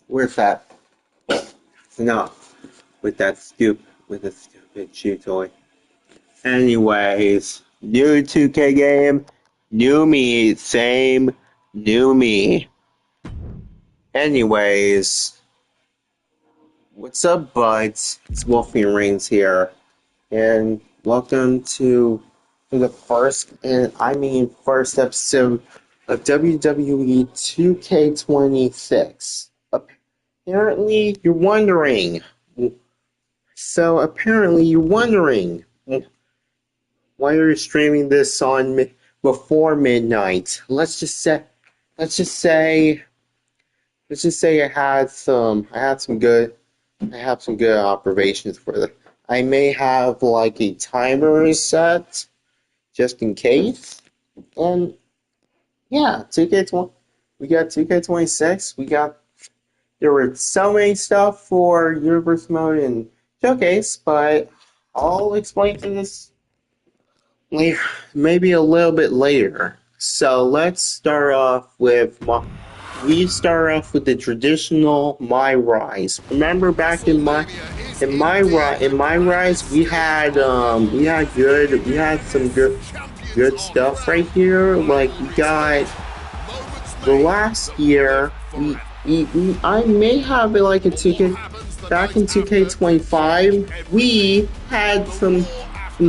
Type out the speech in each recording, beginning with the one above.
Where's that? No, with the stupid chew toy. Anyways, new 2K game, new me, same new me. Anyways, what's up, buds? It's Wolfian Reigns here, and welcome to the first, and I mean first episode of WWE 2K26. Apparently, you're wondering. Apparently, you're wondering why you're streaming this on before midnight. Let's just say, I have some good observations for that. I may have like a timer set just in case. And yeah, 2K20, we got 2K26. There were so many stuff for Universe Mode and Showcase, but I'll explain to this later, maybe a little bit later. So let's start off with the traditional My Rise. Remember back in my Rise, we had some good stuff right here. Like we got the last year, I may have it like a 2K back in 2K25. We had some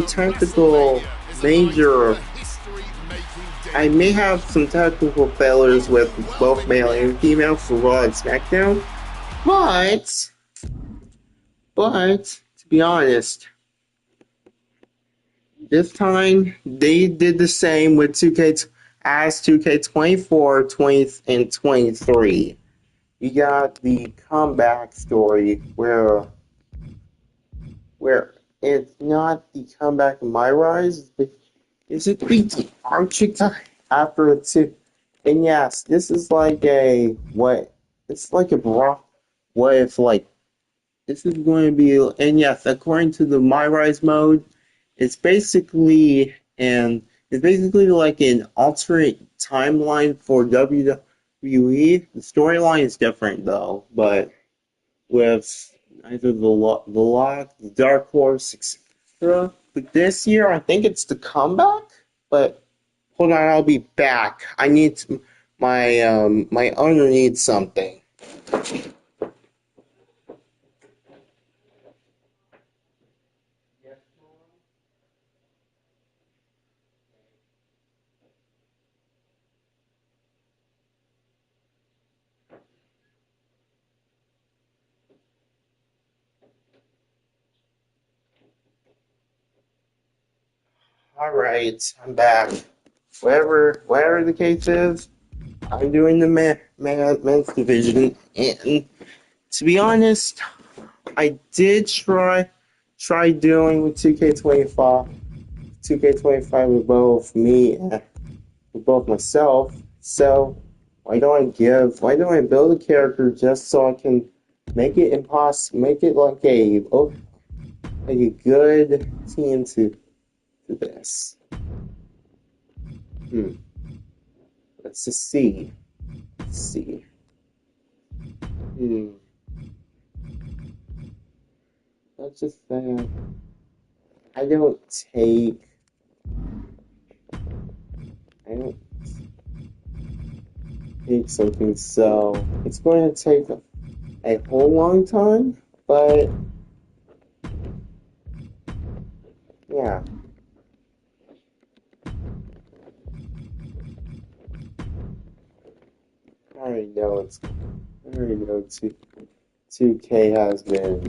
technical major. I may have some technical failures with both male and female for Raw and SmackDown, but to be honest, this time they did the same with 2K as 2K24, 20, and 23. We got the comeback story where it's not the comeback of My Rise, it's a the Archie after a two. And yes, this is like a what? It's like a bra. What if like this is going to be? And yes, according to the My Rise mode, it's basically and it's basically like an alternate timeline for WWE. The storyline is different though, but with either the Lock, the Dark Horse, etc. But this year, I think it's the comeback. But hold on, I'll be back. I need my owner needs something. All right, I'm back. Whatever the case is, I'm doing the men's division, and to be honest, I did try doing with 2K25 with both myself. So why don't I build a character just so I can make it like a good team to this. Let's just see. Let's see. Let's just say I don't take. I don't take something, so it's going to take a whole long time, but yeah. I already know 2K has been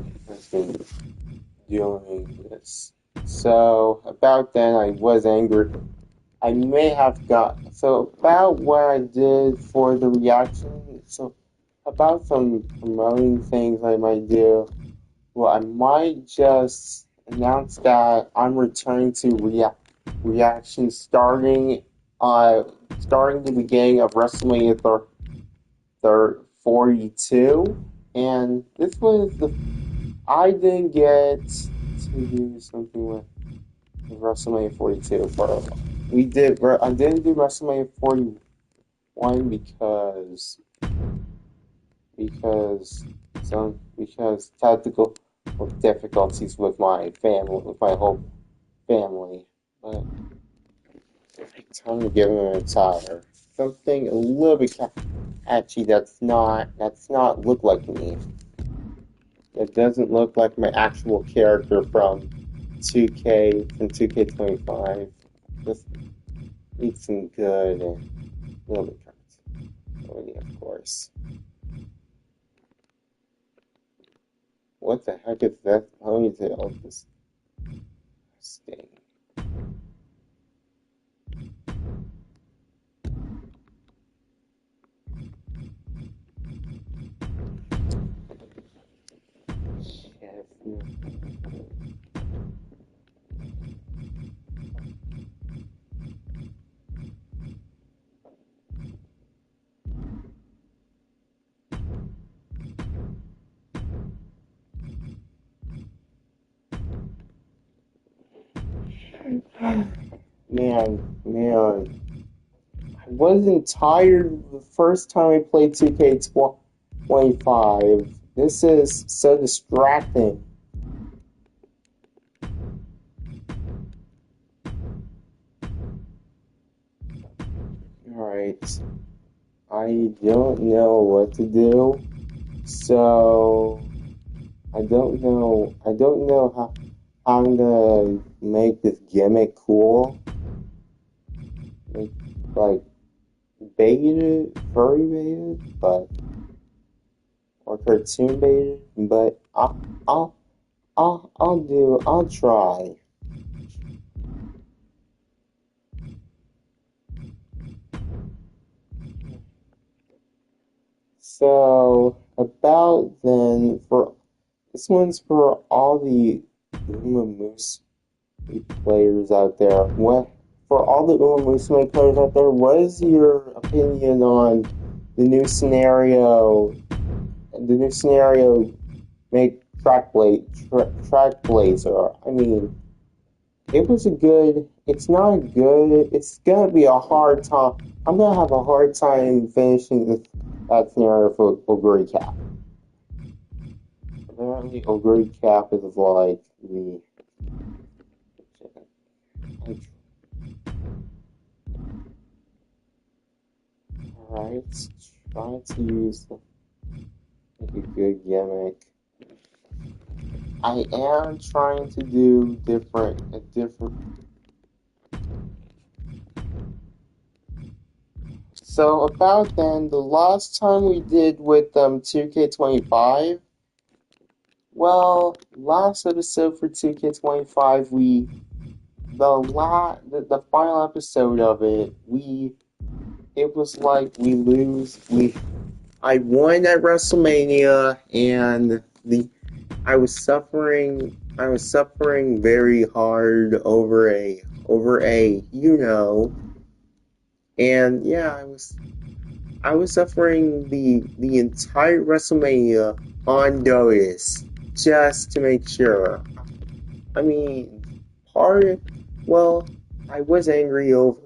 doing this. So about then I was angry. I may have got so about what I did for the reaction. So about some promoting things I might do. Well, I might just announce that I'm returning to reaction starting the beginning of WrestleMania 42, and this was I didn't get to do something with WrestleMania 42 for I didn't do WrestleMania 41 because because tactical difficulties with my family, with my whole family. But time to give him a tire. Something a little bit catchy that's not look like me. It doesn't look like my actual character from 2K25. Just need some good little bit cards. Of course. What the heck is that ponytail? This sting. Yes. Man. I wasn't tired the first time I played 2K25. This is so distracting. Alright. I don't know what to do. So I don't know how I'm gonna make this gimmick cool. Like baited, furry baited, but or cartoon baited, but I'll try. So about then for this one's for all the Uma Moose players out there. What for all the Uma Musume players out there, what is your opinion on the new scenario? The new scenario make track blazer. I mean, it was a good. It's not a good. It's gonna be a hard time. I'm gonna have a hard time finishing that scenario for Ogre Cap. Apparently, Ogre Cap is like the. Alright, trying to use a good gimmick. I am trying to do a different. So about then, the last time we did with 2K25, well, last episode for 2K25, the final episode of it, it was like I won at WrestleMania, and I was suffering very hard over a and yeah, I was suffering the entire WrestleMania on Dotus just to make sure. I mean, well, I was angry over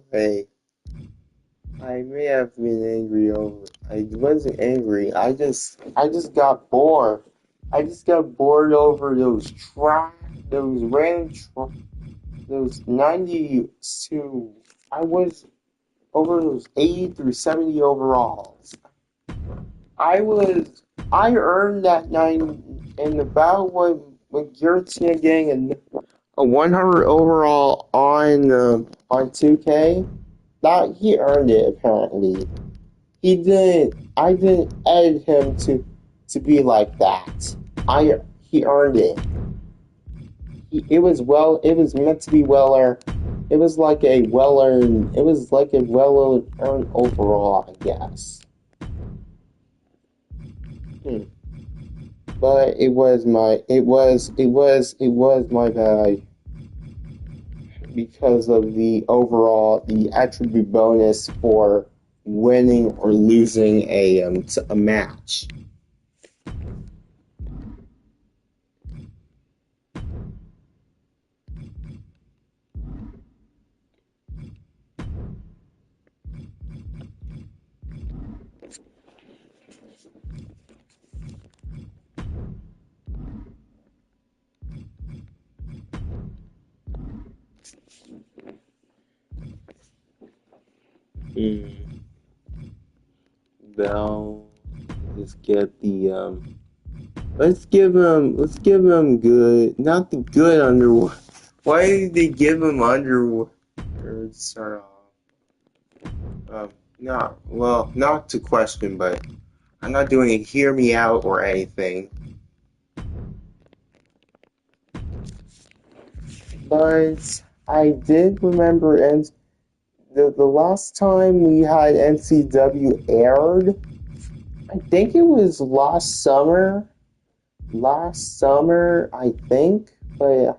I may have been angry over. I wasn't angry. I just got bored. I just got bored over those those 92. I was over those 80 through 70 overalls. I earned that 9 in about what Giratina getting a 100 overall on 2K. That he earned it apparently. He didn't. I didn't edit him to be like that. He earned it. It was well. It was meant to be well earned. It was like a well earned. It was like a well earned overall, I guess. But it was my bad because of the attribute bonus for winning or losing a match. Well, just get the. Let's give him good, not the good underwear. Why did they give him underwear? Start off. Not to question, but I'm not doing a hear me out or anything. But I did remember, and the last time we had NCW aired, I think it was last summer. Last summer, I think, but I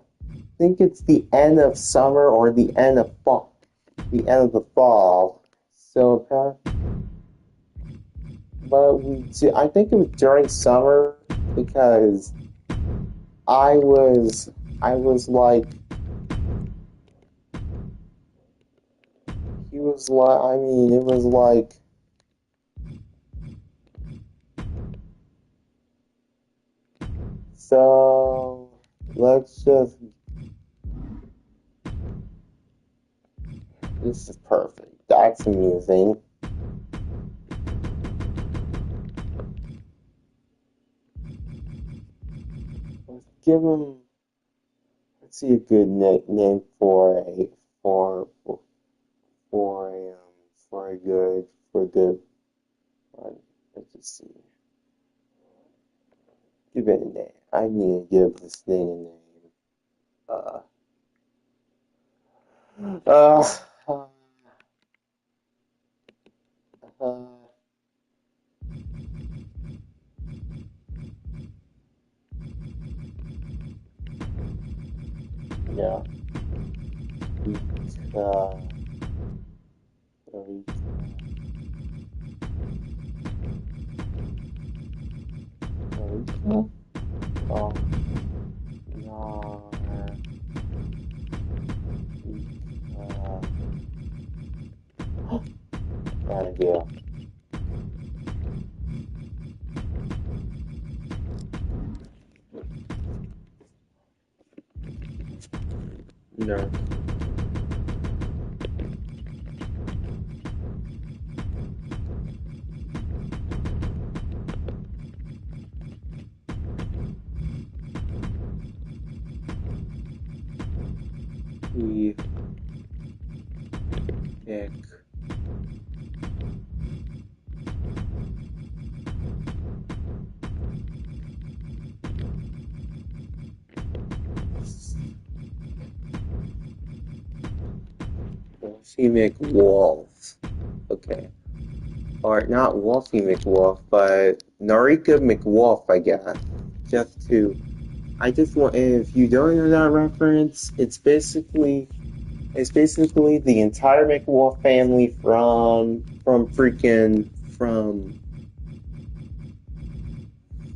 think it's the end of summer or the end of fall. The end of the fall. So, I think it was during summer because I was like, he was like, I mean, it was like, so let's just, this is perfect. That's amusing. Let's give him, let's see a good name for a, for, for a, for a good one. Let's just see. Give it a name. I need to give this thing a name. Uh, uh, uh, uh yeah. Uh, Marika? Oh, no. Bad idea. No. We pick. Wolfie McWolf. Okay. Or not Wolfie McWolf, but Narika McWolf, I guess. Just to. I just want. If you don't know that reference, it's basically the entire McWolf family from freaking from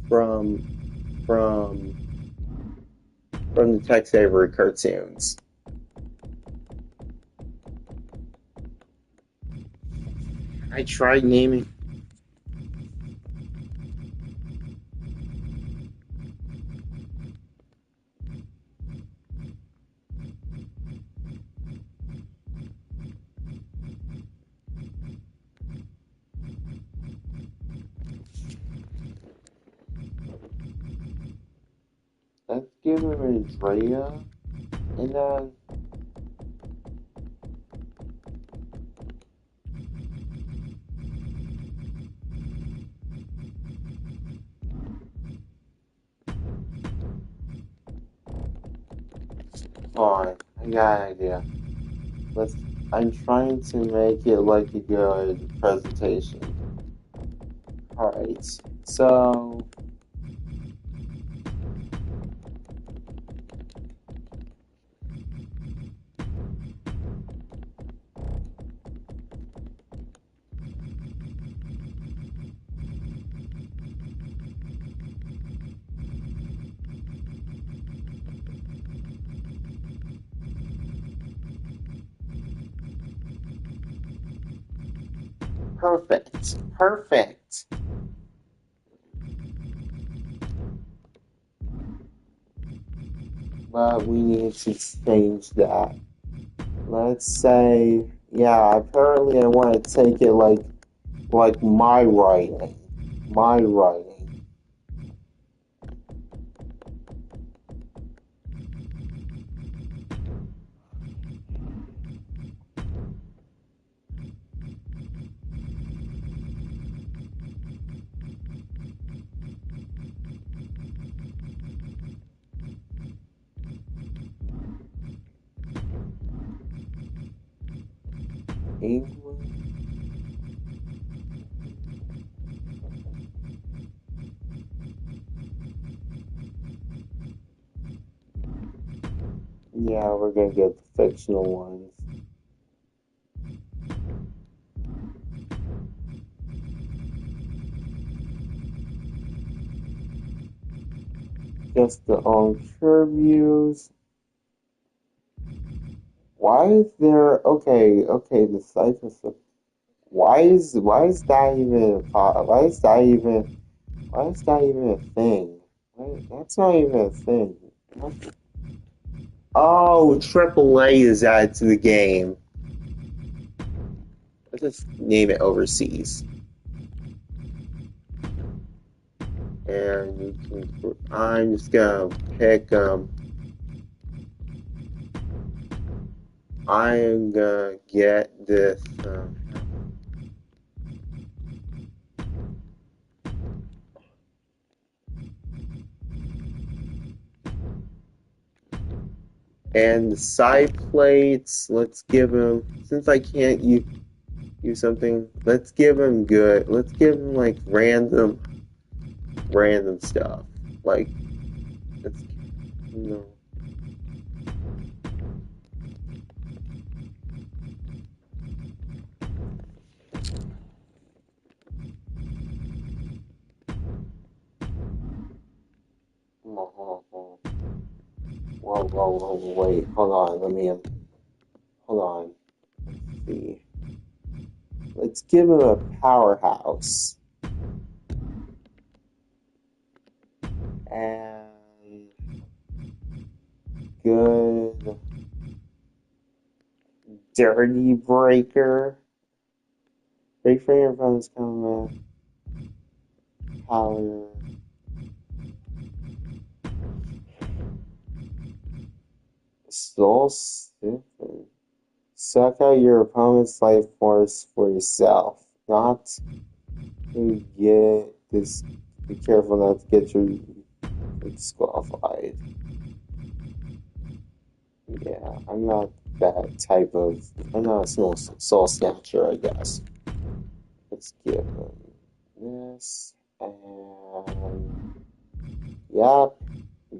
from from the Tex Avery cartoons. I tried naming. Let's give her a Drea, and then fine. I got an idea. Let's. I'm trying to make it like a good presentation. All right. So perfect. Perfect. But we need to change that. let's say, yeah, apparently I want to take it like my writing. My writing. England. Yeah, we're gonna get the fictional ones. Just the own reviews. Why is there okay the cycle stuff. Why is that even why is that even a thing? That's not even a thing. Oh, AAA is added to the game. Let's just name it overseas. And you can, I'm just gonna pick I'm gonna get this and the side plates, let's give them, since I can't use something, let's give them good, let's give them like random stuff. Like, let's, no. Whoa, wait, hold on, hold on. Let's see. Let's give him a powerhouse. And good dirty breaker. Big finger from his combat. Power. Soul Stiffen. Suck out your opponent's life force for yourself. Not to get this. Be careful not to get your disqualified. Yeah, I'm not that type of. I'm not a soul snatcher, I guess. Let's give him this. And. Yep.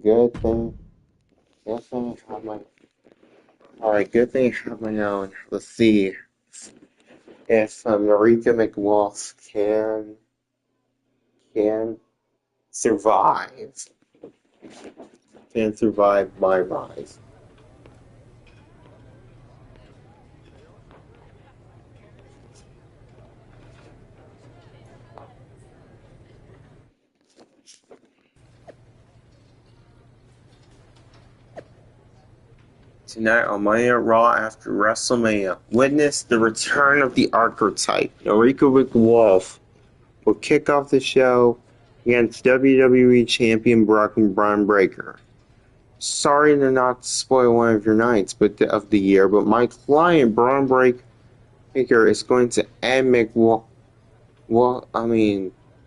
Good thing. Good thing I have my. Alright, good thing I have my own. Let's see if Marika McWolf can survive. Can survive my rise. Tonight on Monday Night Raw after WrestleMania, witness the return of the archetype. Marika McWolf will kick off the show against WWE Champion Braun Breaker. Sorry to not spoil one of your nights of the year, but my client Braun Breaker is going to end Marika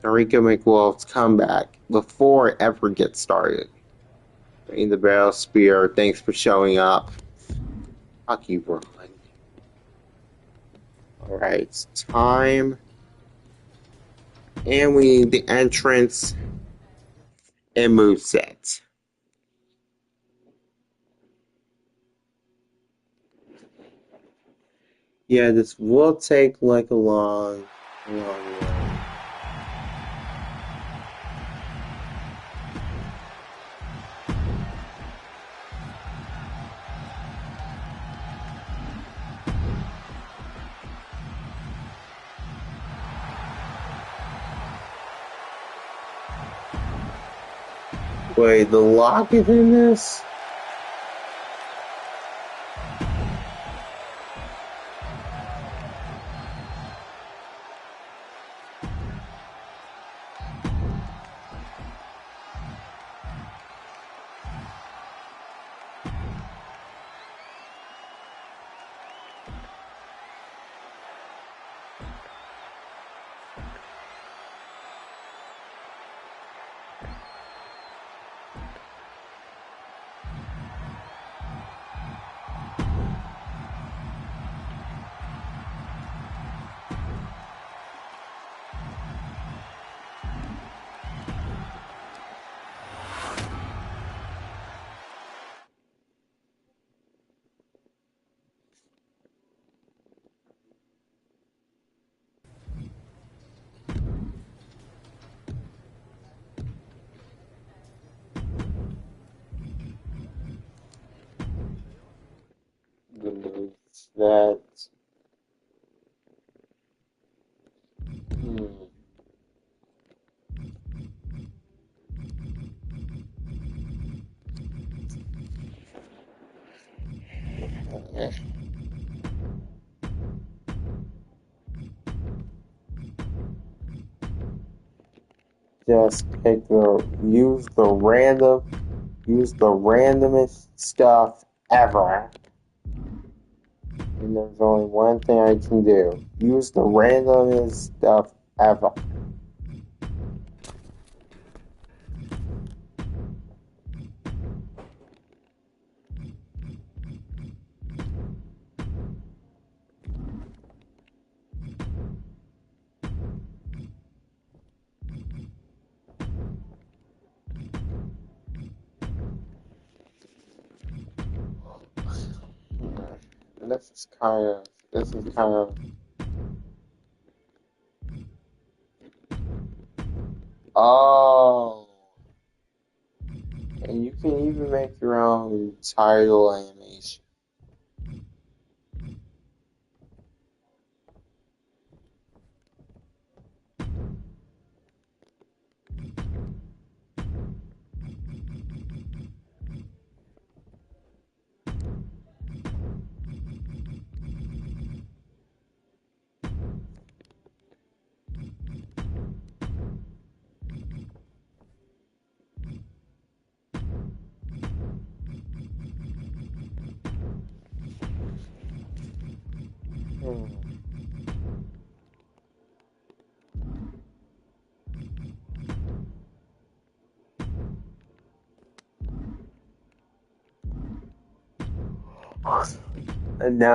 McWolf's comeback before it ever gets started. In the Battle Spear, thanks for showing up. Fuck you, Braun. Alright, time. And we need the entrance and moveset. Yeah, this will take like a long way. Wait, the lock is in this? that. Hmm, just use the randomest stuff ever. And there's only one thing I can do. Use the randomest stuff ever. And this is kind of, oh, and you can even make your own title animation. Hmm.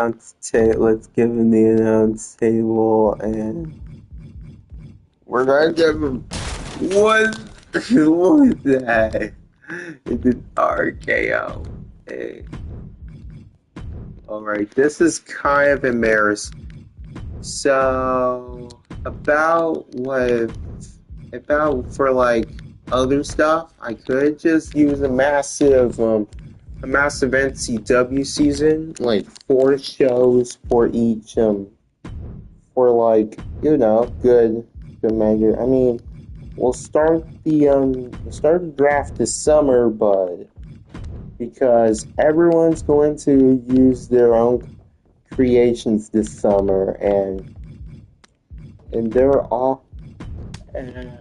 Let's give him the announce table, and we're gonna give him what? What was that? It's an RKO. Hey. Alright, this is kind of embarrassing. So, about for like other stuff, I could just use a massive NCW season, like 4 shows for each, for like, good measure. I mean, we'll start the draft this summer, but because everyone's going to use their own creations this summer, and they're all, and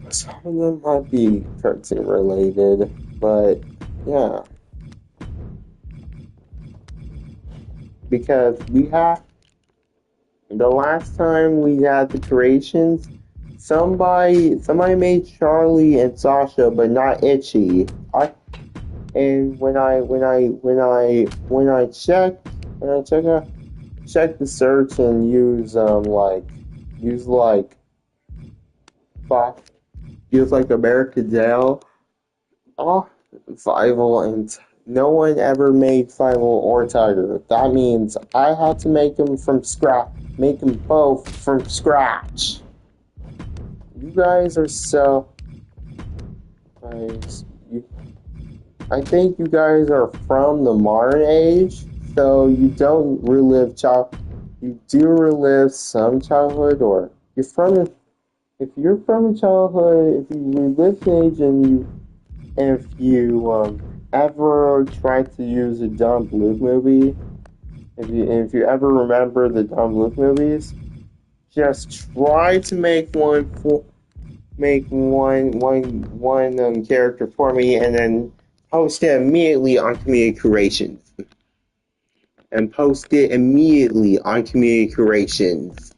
some of them might be cartoon related, but yeah, because we have the last time we had the creations, somebody made Charlie and Sasha, but not Itchy. And when I check the search and use like fi- use like American Dale, oh, Fievel, and no one ever made Fievel or Tiger. That means I had to make them both from scratch. You guys are so nice. I think you guys are from the modern age, so you don't relive you do relive some childhood, or if you're from a childhood, if you relive the age, and if you ever tried to use a Don Bluth movie, if you ever remember the Don Bluth movies, just try to make one character for me, and then post it immediately on Community Creations. And post it immediately on Community Creations.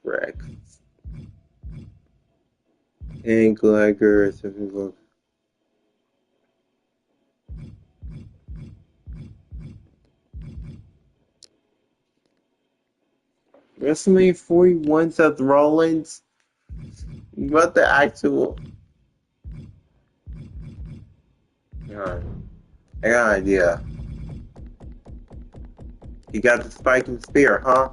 Correct. And Gallagher, WrestleMania 41 Seth Rollins. What the actual? God, I got an idea. You got the spike and spear, huh?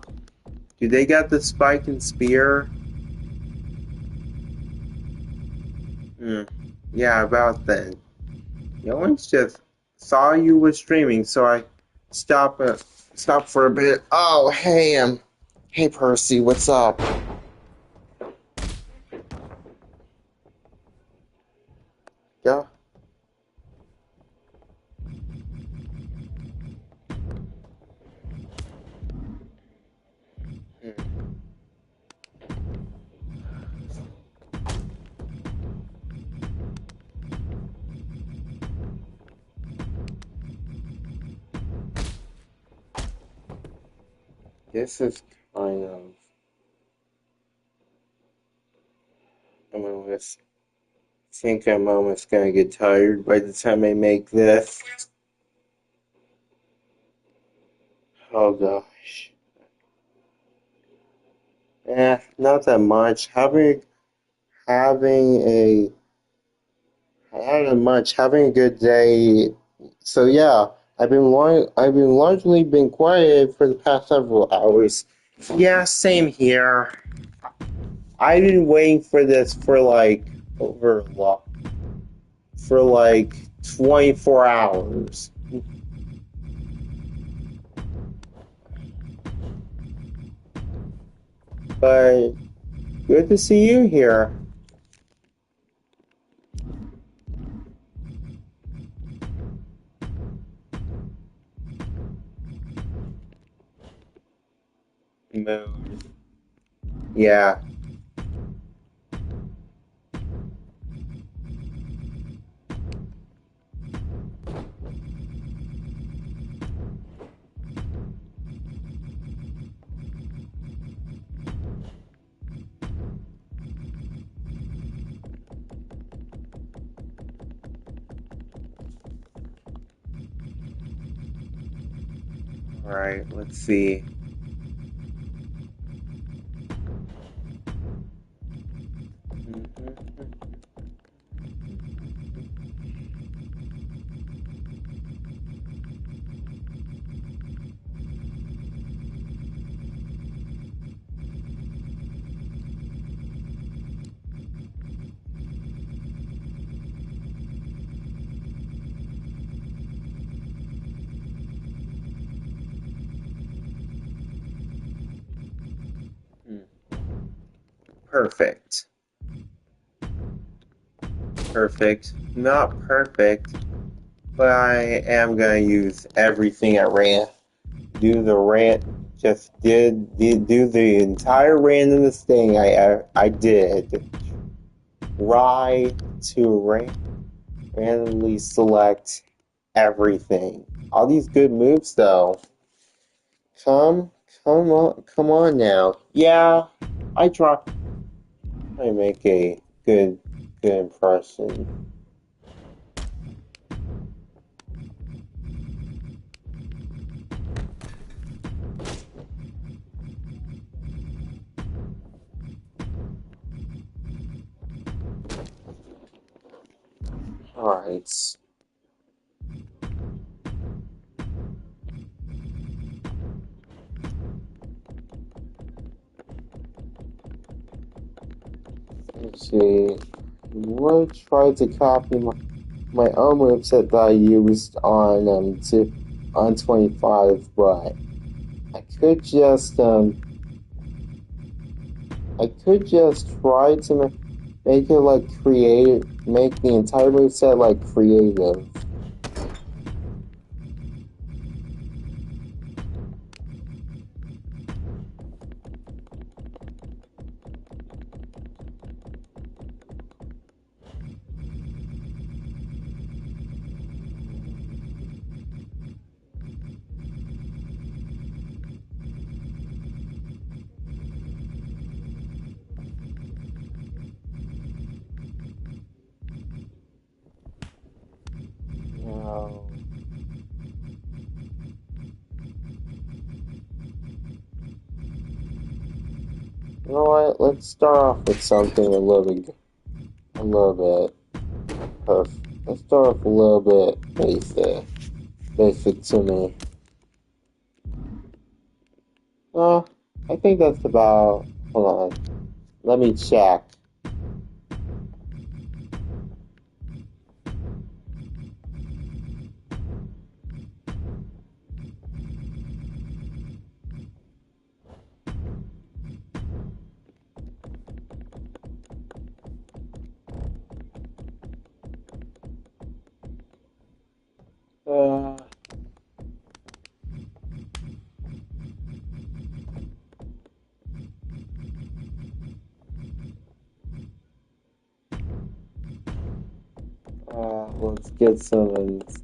Do they got the spike and spear? Hmm. Yeah, about then. No one's just saw you were streaming, so I stop stop for a bit. Oh, hey, hey Percy, what's up? Yeah. Hmm. This is kind of. I'm almost think I'm almost gonna get tired by the time I make this. Oh gosh. Not that much. Having a not that much. Having a good day. So yeah, I've been largely been quiet for the past several hours. Yeah, same here. I've been waiting for this for like over a lot for like 24 hours. But good to see you here. Mood. Yeah. All right. Let's see. Mhm. Hmm. Perfect. Perfect. Not perfect, but I am gonna use everything at rand. Do the rant. Just did do the entire randomness thing I did. Try to randomly select everything. All these good moves though. Come come on now. Yeah, I try. I make a good impression. All right. Let's see. Would try to copy my own moveset that I used on 25, but I could just I could just try to make it like make the entire moveset like creative. No. You know what? Let's start off with something a little bit perfect. Let's start off a little bit basic to me. Uh, I think that's about. Hold on. Let me check. Let's get some of these.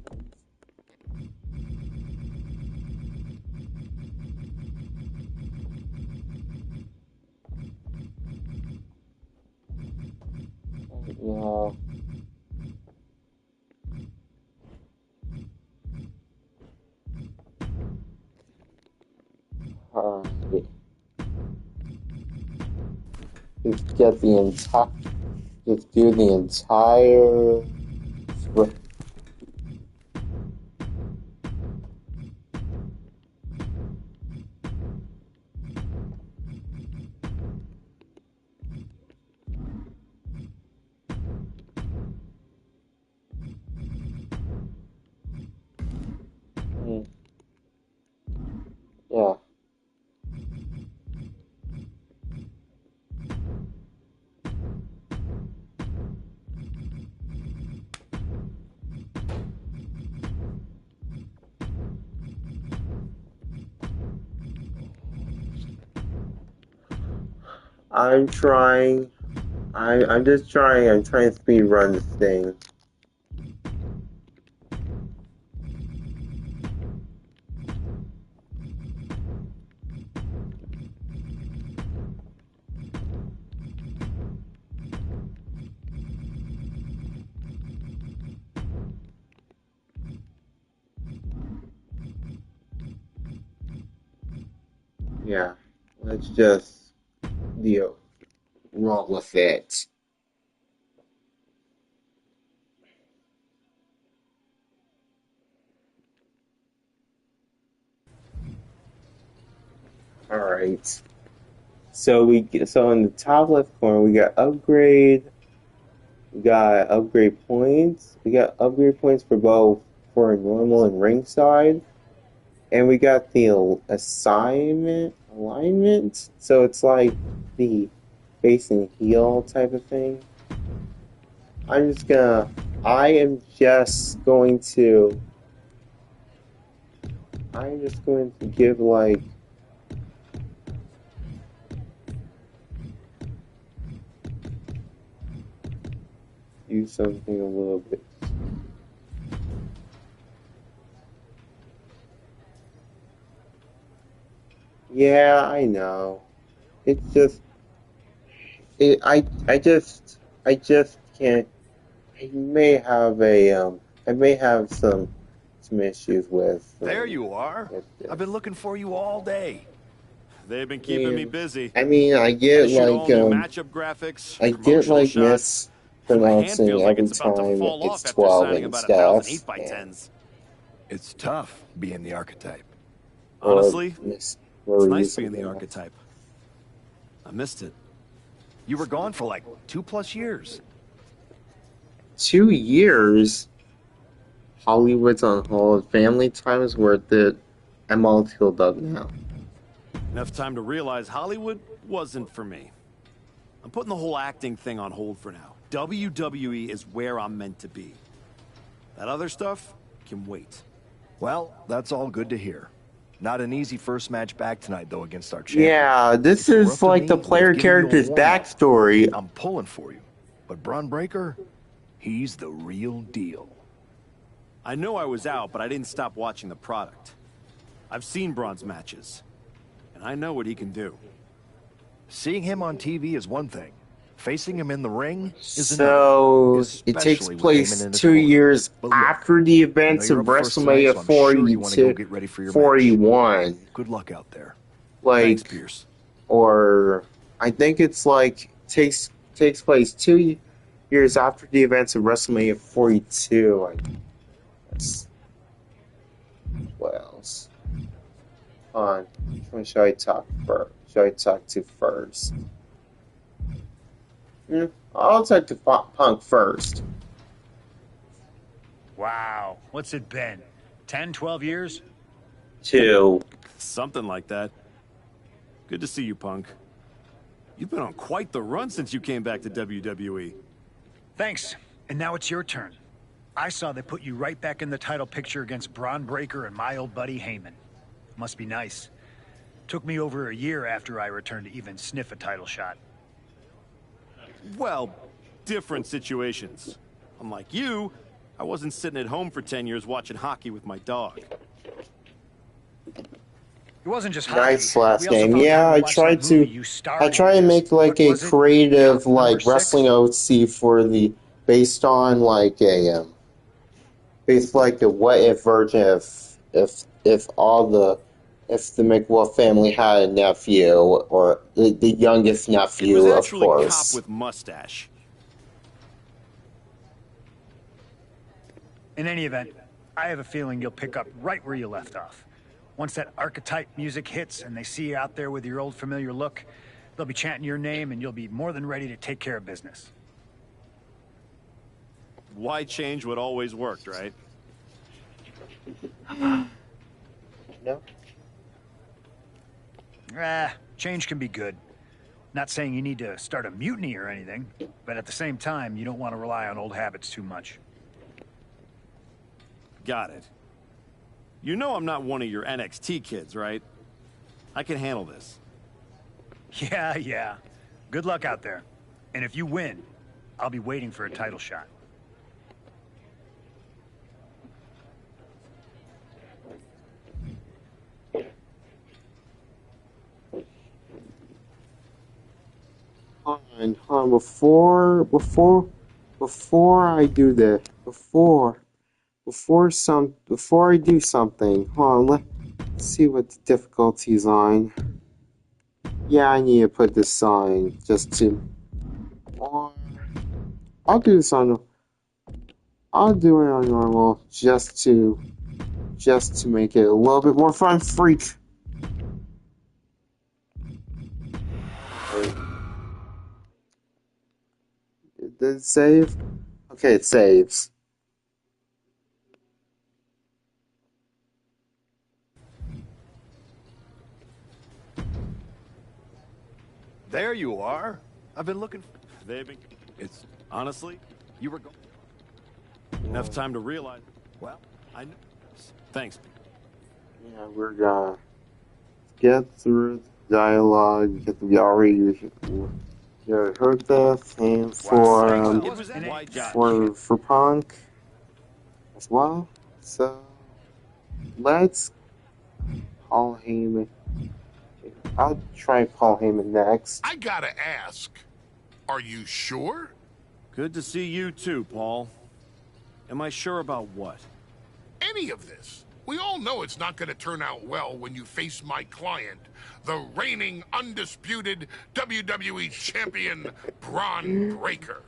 Yeah. Alright. Just get the entire. Just do the entire. Yeah. I'm trying. I'm just trying. I'm trying to speed run this thing. Yeah. Let's just roll with it. All right. So in the top left corner we got upgrade. We got upgrade points. We got upgrade points for both for normal and ringside. And we got the alignment. So it's like the face and heel type of thing. I am just going to give like do something a little bit. Yeah, I know. It's just I just can't. I may have some issues with. There you are. With I've been looking for you all day. They've been keeping me busy. I mean, I shoot all new matchup graphics, I get promotional like shots. My hand mispronouncing feels like every it's about to time fall it's off after 12 signing and about stuff. 1,000 8x10s. It's tough being the archetype. Honestly, Miss it's nice being the archetype. I missed it. You were gone for like 2+ years. 2 years? Hollywood's on hold. Family time is worth it. I'm all healed up now. Enough time to realize Hollywood wasn't for me. I'm putting the whole acting thing on hold for now. WWE is where I'm meant to be. That other stuff can wait. Well, that's all good to hear. Not an easy first match back tonight, though, against our champion. Yeah, this is like the player character's backstory. I'm pulling for you. But Braun Breaker, he's the real deal. I know I was out, but I didn't stop watching the product. I've seen Braun's matches, and I know what he can do. Seeing him on TV is one thing. Facing him in the ring is another. So it takes place 2 years after the events of WrestleMania 41. Good luck out there. Like, thanks, Pierce. Or I think it's like takes place 2 years after the events of WrestleMania 42. I guess. What else? Hold on. Which one should I talk first? Should I talk to first? I'll talk to Punk first. Wow. What's it been? 10, 12 years? 2. Something like that. Good to see you, Punk. You've been on quite the run since you came back to WWE. Thanks. And now it's your turn. I saw they put you right back in the title picture against Braun Breaker and my old buddy Heyman. Must be nice. Took me over a year after I returned to even sniff a title shot. Well, different situations. Unlike you, I wasn't sitting at home for 10 years watching hockey with my dog. It wasn't just hockey. Nice last We also game. found Yeah, time to I watch tried that movie to you starred I in try to as- make like what a was it? creative Count number like wrestling 6? OC for the based on like a based like a what if version if all the if the McWolf family had a nephew or the youngest It was nephew, of actually Cop course. with Mustache. In any event, I have a feeling you'll pick up right where you left off. Once that archetype music hits and they see you out there with your old familiar look, they'll be chanting your name and you'll be more than ready to take care of business. Why change what always worked, right? No. Change can be good. Not saying you need to start a mutiny or anything, but at the same time, you don't want to rely on old habits too much. Got it. You know I'm not one of your NXT kids, right? I can handle this. Yeah. Good luck out there. And if you win, I'll be waiting for a title shot. Hold on, before I do this, before I do something, hold on, let's see what the difficulty's on. Yeah, I need to put this on just to, or I'll do this on, I'll do it on normal just to make it a little bit more fun, freak. Did it save? Okay, it saves. There you are. I've been looking. They've been... It's... Honestly, you were going... Enough time to realize... Well, I know... Thanks. Yeah, we're gonna get through the dialogue because we already heard this, and for Punk as well. So let's Paul Heyman. I'll try Paul Heyman next. I gotta ask, are you sure? Good to see you too, Paul. Am I sure about what? Any of this? We all know it's not gonna turn out well when you face my client, the reigning, undisputed WWE Champion, Braun Breaker.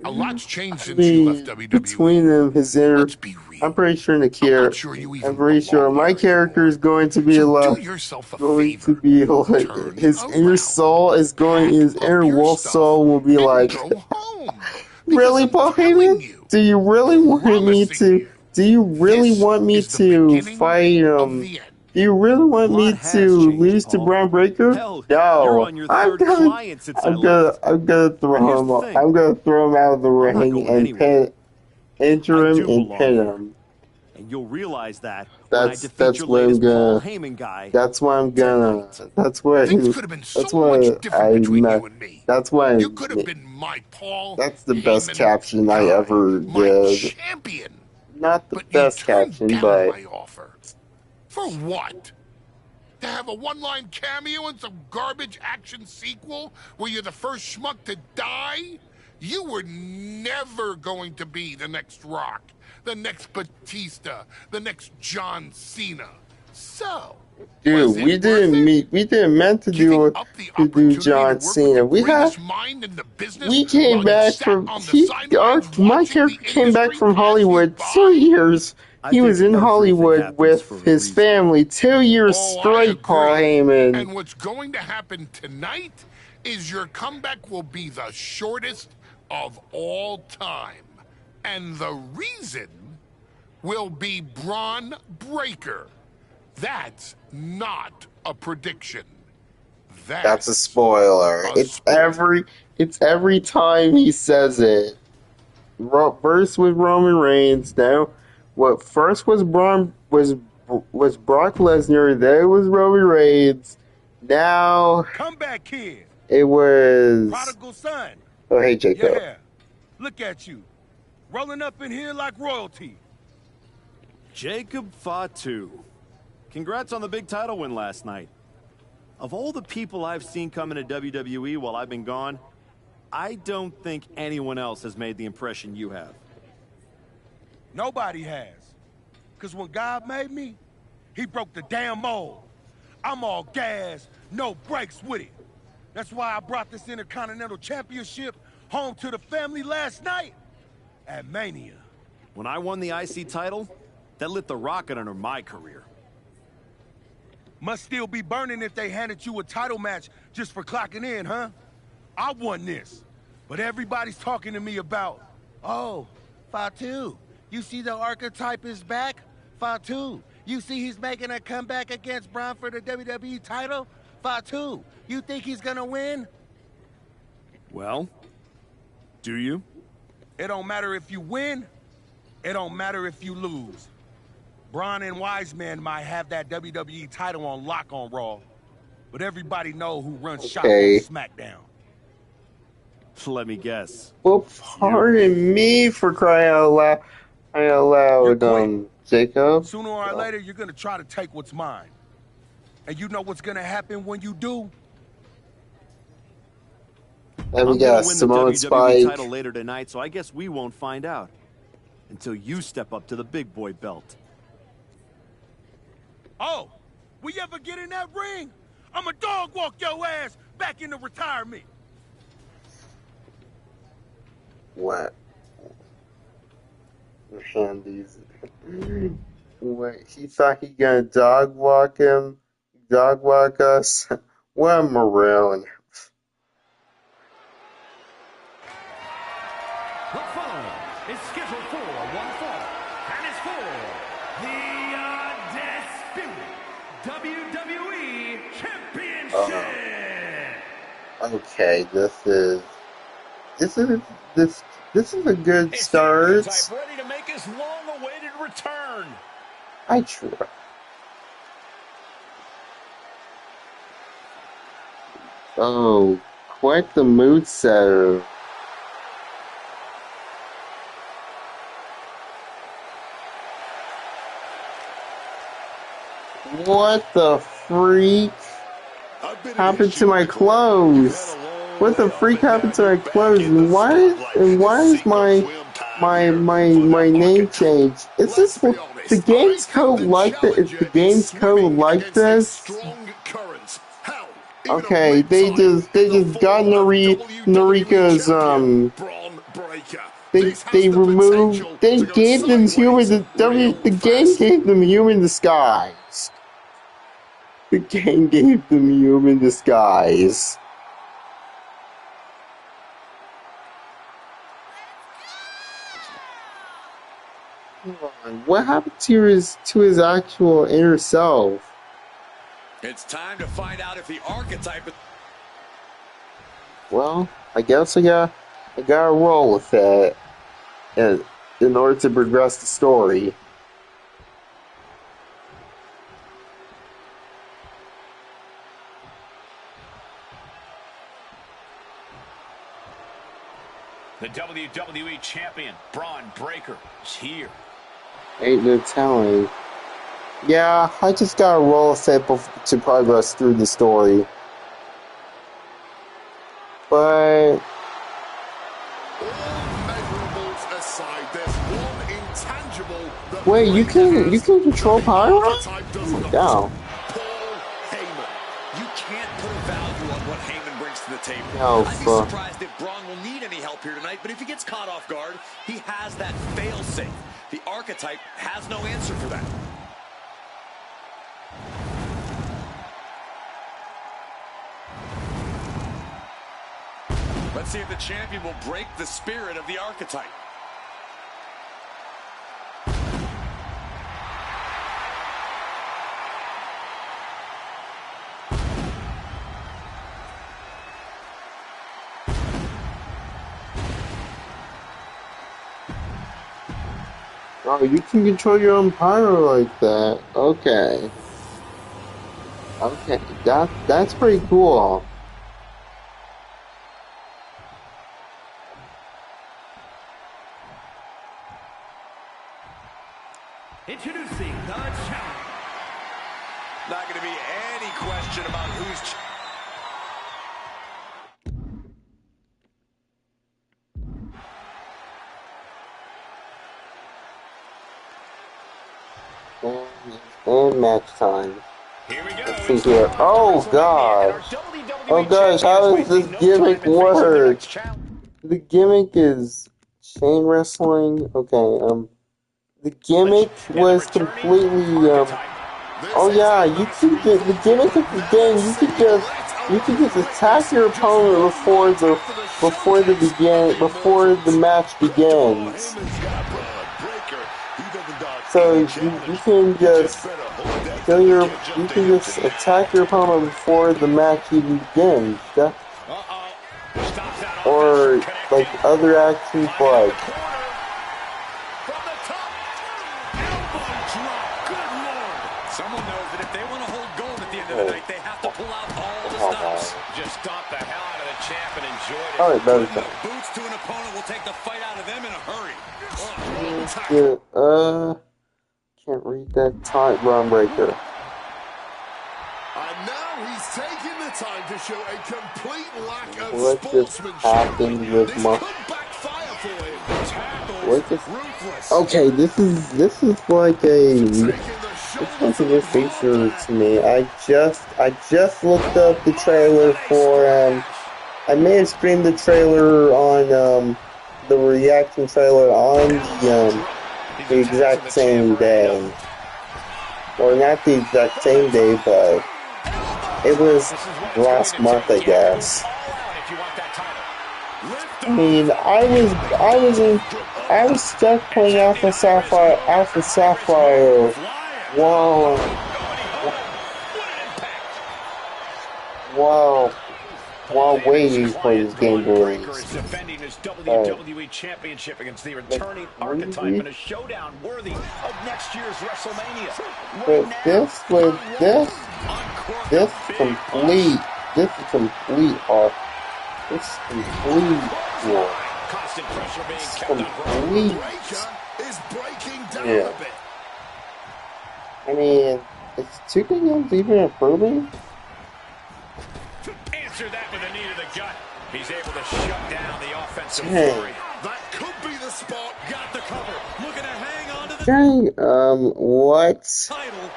A lot's changed since you left WWE. Between them, his inner. Let's be real. I'm pretty sure Nakir. I'm pretty sure my character is going to be do yourself a favor. Turn His inner around. soul is going. His inner Your wolf stuff soul will be and like, go home. really, Because Paul I'm telling Heyman? you, Do you really want me promising to? you, Do you really this want me is the to beginning fight of him? the end. Do you really want A me lot has to changed, lose to Paul. Braun Breaker? Hell, No, you're on your third client since I left. I'm gonna throw Here's him. the thing. I'm gonna throw him out of the I'm not ring going and anywhere. injure I him do and belong pin here. him. And you'll realize that when I defeat That's your what I'm latest Paul gonna. Heyman guy. That's what I'm gonna. tonight. That's what. Things could have been so That's much what different I between meant. you and me. That's what You could have been my Paul. That's the best Heyman caption I guy, ever my did. champion. Not the But you best turned caption, down but my offer. For what? To have a one-line cameo in some garbage action sequel where you're the first schmuck to die? You were never going to be the next Rock, the next Batista, the next John Cena. So, dude, we didn't meant to do John Cena. We came back from my character came back from Hollywood 2 years. He was in Hollywood with his family 2 years straight, Paul Heyman. And what's going to happen tonight is your comeback will be the shortest of all time. And the reason will be Braun Breaker. That's not a prediction. That's a spoiler. It's every time he says it. First with Roman Reigns, now what first was Brock Lesnar, then it was Roman Reigns. Now Come back, kid. it was Prodigal son. oh hey Jacob. Yeah. Look at you. rolling up in here like royalty. Jacob Fatu. Congrats on the big title win last night. Of all the people I've seen come into WWE while I've been gone, I don't think anyone else has made the impression you have. Nobody has. Because when God made me, he broke the damn mold. I'm all gas, no brakes with it. That's why I brought this Intercontinental Championship home to the family last night at Mania. When I won the IC title, that lit the rocket under my career. Must still be burning if they handed you a title match just for clocking in, huh? I won this, but everybody's talking to me about, oh, Fatu, you see the archetype is back? Fatu, you see he's making a comeback against Braun for the WWE title? Fatu, you think he's gonna win? Well, do you? It don't matter if you win, it don't matter if you lose. Braun and Wiseman might have that WWE title on lock on Raw, but everybody know who runs shop on SmackDown. Let me guess. Well, pardon me for crying out loud, Jacob. Sooner or later, you're gonna try to take what's mine. And you know what's gonna happen when you do? Let me guess, win Samoan the WWE Spike. title later tonight, so I guess we won't find out until you step up to the big boy belt. Oh, we ever get in that ring? I'ma dog walk your ass back into retirement. What? Handies. Wait, he thought he gonna dog walk us? What a maroon. The following is scheduled for one fall, and is for the undisputed WWE Championship. Okay, this is a good start. Ready to make his long-awaited return. I try. Oh, quite the mood setter. What the freak happened to my clothes? What the freak happened to my clothes? And why is my name changed? Is this the game's code like that? Is the game's code like this? Okay, they just got Narika's they gave them the game gave them human disguise. The game gave them human disguise. What happened to his actual inner self? It's time to find out if the archetype. Well, I guess I gotta roll with it in order to progress the story. The WWE Champion, Braun Breaker, is here. Ain't no telling. Yeah, I just gotta roll with it to progress through the story. But wait, you can control Pyro? No. You can't put a value on what Heyman brings to the table. No, I'd be surprised if Braun will need any help here tonight, but if he gets caught off guard, he has that fail-safe. The archetype has no answer for that. Let's see if the champion will break the spirit of the archetype. Oh, you can control your own Pyro like that. Okay. Okay, that's pretty cool. any question about who's... And match time. Here we go. Let's see here. Oh gosh. Oh gosh, how does this gimmick work? The gimmick is chain wrestling. Okay, the gimmick was completely oh yeah, you can get the gimmick of the game. You can just attack your opponent before the match begins. So you can just attack your opponent before the match even begins. Or like other actions like. Someone knows that if they want to hold gold at the end of the night, they have to pull out all the stops. Just stomp the hell out of the champ and enjoy it. Alright, better Putting the boots to an opponent will take the fight out of them in a hurry. Can't read that time run breaker. And now he's taking the time to show a complete lack of What just happened with my? What just? Okay, this is like a new feature to me. I just looked up the trailer for I may have streamed the trailer on the reaction trailer on the exact same day, or not the exact same day, but it was last month, I guess. I mean, I was stuck playing Alpha Sapphire while waiting for this game to release. Defending his WWE Championship against the returning Archetype in a showdown worthy of next year's WrestleMania. But this is complete war. Constant pressure being kept Complete. is breaking down Yeah. a bit. I mean, is 2K Games even approving? Answer that with a knee to the gut. He's able to shut down the offensive Dang. fury. That could be the spot. Got the cover. Looking to hang on to the Dang, what? title.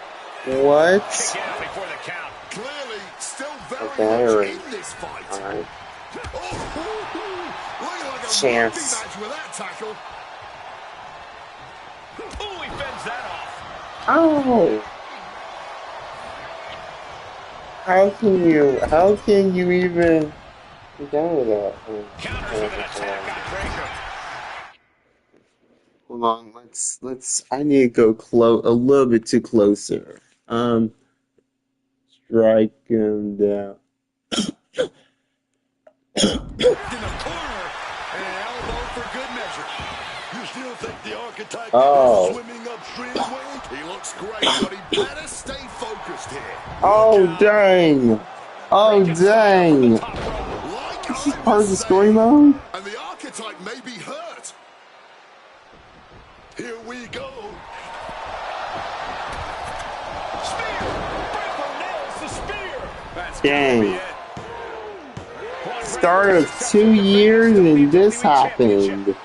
What? Kick out before the count. Clearly, still very Okay, much alright. in this fight. Alright. Looking like a Chance. rugby match with that tackle. Oh, he fends that off. Oh! How can you even get down with that? Counters with an attack on Breaker. Hold on, let's I need to go a little bit too closer. Strike him down. In the corner. And an elbow for good measure. You still think the Archetype Oh. is swimming upstream, Wade? He looks great, but he better stay focused here. Oh dang! Oh dang! Like This is I part of the was story saying, mode? and the Archetype may be hurt. Here we go. Spear. Breaker nails the spear. That's Dang. Start of 2 years and this happened.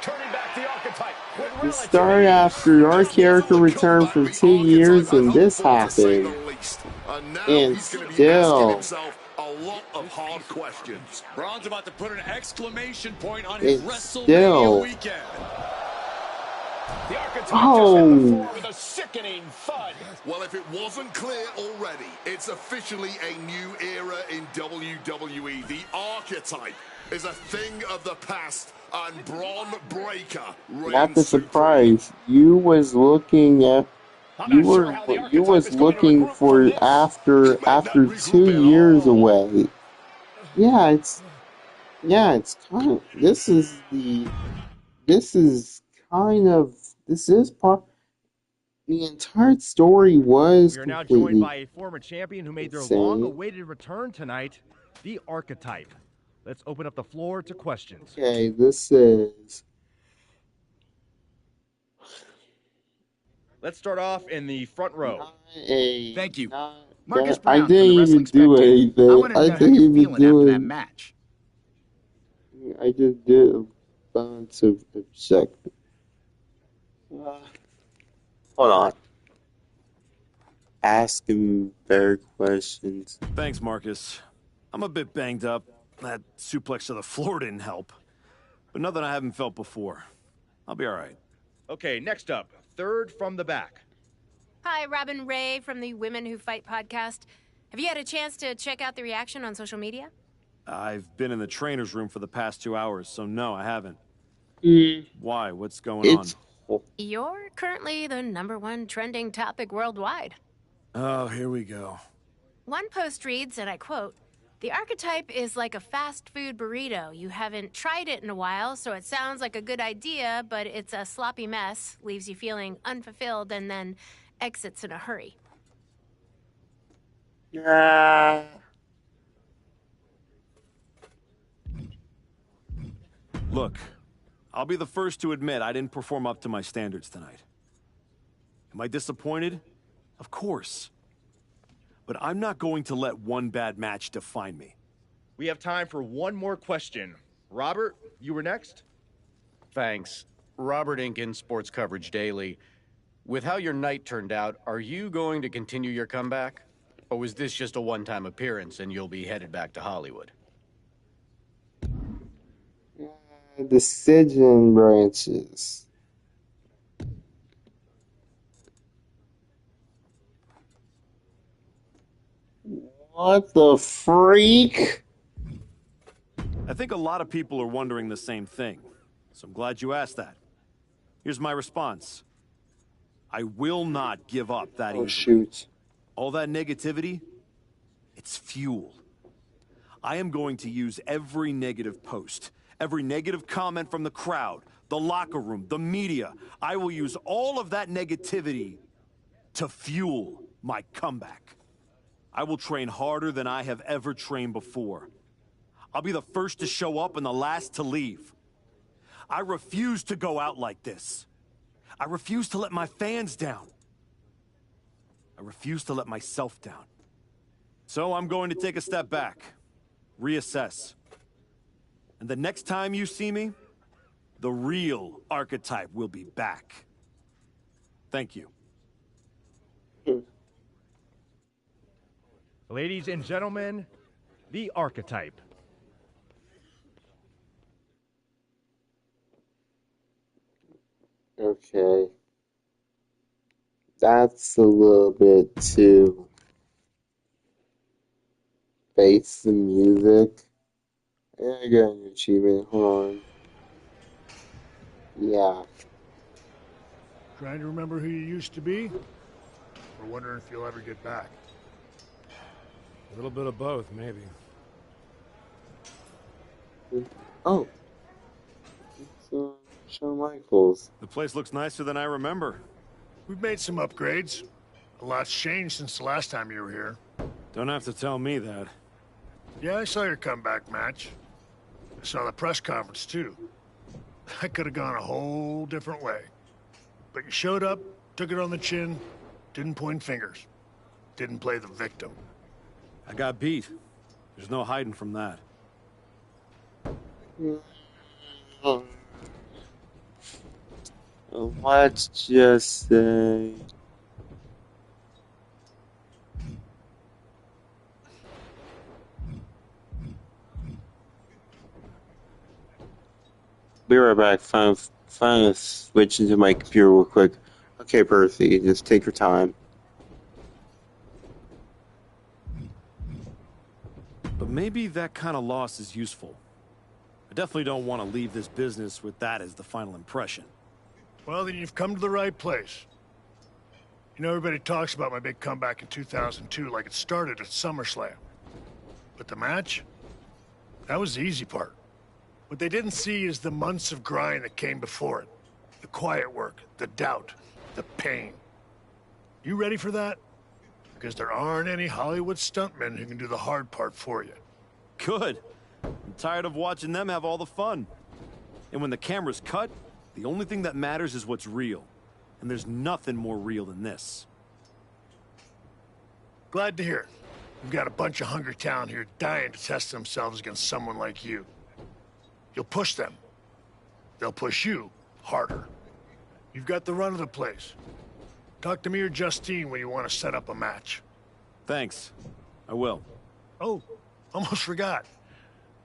The start after our character returned for 2 years and this happened. And still, A lot of hard questions. Braun's about to put an exclamation point on his it's WrestleMania still. weekend. The Archetype Oh. just hit the floor with a sickening thud. Well, if it wasn't clear already, it's officially a new era in WWE. The Archetype is a thing of the past, and Braun Breaker reigns Not the supreme. surprise. You was looking for after 2 years away. Yeah, it's kind of this is part. The entire story was We are now joined completely by a former champion who made their insane. long-awaited return tonight, the Archetype. Let's open up the floor to questions. Okay, this is Let's start off in the front row. not a Thank you. not Marcus I Brown from didn't the even Wrestling do Spectator. anything. I want to I know how didn't you're even feeling do after it. that match. I just did a bunch of objectives. Hold on. Asking better questions. Thanks, Marcus. I'm a bit banged up. That suplex to the floor didn't help. But nothing I haven't felt before. I'll be all right. Okay, next up, third from the back. Hi, Robin Ray from the Women Who Fight podcast. Have you had a chance to check out the reaction on social media? I've been in the trainer's room for the past 2 hours, so no, I haven't. Why? What's going on? You're currently the #1 trending topic worldwide. Oh, here we go. One post reads, and I quote, "The archetype is like a fast food burrito. You haven't tried it in a while, so it sounds like a good idea, but it's a sloppy mess, leaves you feeling unfulfilled, and then exits in a hurry." Look, I'll be the first to admit I didn't perform up to my standards tonight. Am I disappointed? Of course. But I'm not going to let one bad match define me. We have time for one more question. Robert, you were next? Thanks. Robert Inkin, Sports Coverage Daily. With how your night turned out, are you going to continue your comeback? Or was this just a one-time appearance and you'll be headed back to Hollywood? Decision branches. What the freak? I think a lot of people are wondering the same thing, so I'm glad you asked that. Here's my response. I will not give up that easily. Shoot. All that negativity, it's fuel. I am going to use every negative post, every negative comment from the crowd, the locker room, the media. I will use all of that negativity to fuel my comeback. I will train harder than I have ever trained before. I'll be the first to show up and the last to leave. I refuse to go out like this. I refuse to let my fans down. I refuse to let myself down. So I'm going to take a step back, reassess. And the next time you see me, the real archetype will be back. Thank you. Ladies and gentlemen, the archetype. Okay. That's a little bit too face the music. Yeah, I got an achievement. Hold on. Yeah. Trying to remember who you used to be? Or wondering if you'll ever get back? A little bit of both, maybe. Oh. It's Shawn Michaels. The place looks nicer than I remember. We've made some upgrades. A lot's changed since the last time you were here. Don't have to tell me that. Yeah, I saw your comeback match. I saw the press conference, too. I could have gone a whole different way. But you showed up, took it on the chin, didn't point fingers. Didn't play the victim. I got beat. There's no hiding from that. Let's just say... Be right back. Finally switch into my computer real quick. Okay, Percy, just take your time. But maybe that kind of loss is useful. I definitely don't want to leave this business with that as the final impression. Well, then you've come to the right place. You know, everybody talks about my big comeback in 2002 like it started at SummerSlam. But the match? That was the easy part. What they didn't see is the months of grind that came before it. The quiet work, the doubt, the pain. You ready for that? Because there aren't any Hollywood stuntmen who can do the hard part for you. Good. I'm tired of watching them have all the fun. And when the camera's cut, the only thing that matters is what's real. And there's nothing more real than this. Glad to hear it. We've got a bunch of hungry talent here dying to test themselves against someone like you. You'll push them. They'll push you harder. You've got the run of the place. Talk to me or Justine when you want to set up a match. Thanks. I will. Oh, almost forgot.